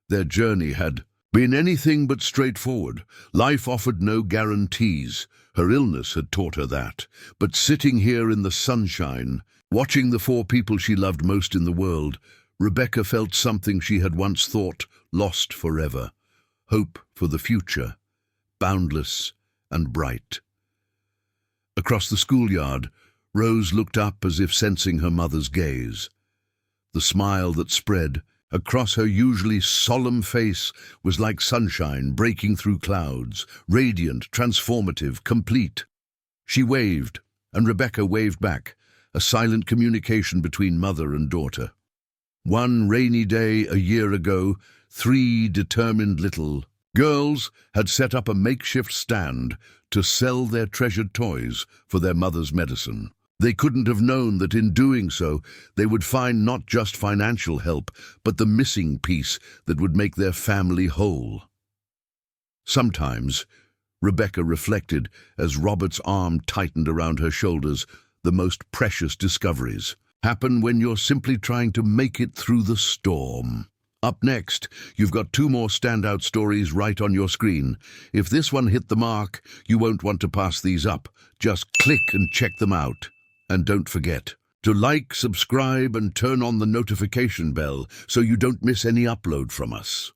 [SPEAKER 1] their journey had been anything but straightforward. Life offered no guarantees. Her illness had taught her that. But sitting here in the sunshine, watching the 4 people she loved most in the world, Rebecca felt something she had once thought lost forever. Hope for the future, boundless and bright. Across the schoolyard, Rose looked up as if sensing her mother's gaze. The smile that spread across her usually solemn face was like sunshine breaking through clouds, radiant, transformative, complete. She waved, and Rebecca waved back, a silent communication between mother and daughter. One rainy day a year ago, 3 determined little girls had set up a makeshift stand to sell their treasured toys for their mother's medicine. They couldn't have known that in doing so, they would find not just financial help, but the missing piece that would make their family whole. Sometimes, Rebecca reflected as Robert's arm tightened around her shoulders, the most precious discoveries happen when you're simply trying to make it through the storm. Up next, you've got 2 more standout stories right on your screen. If this one hit the mark, you won't want to pass these up. Just click and check them out. And don't forget to like, subscribe, and turn on the notification bell so you don't miss any upload from us.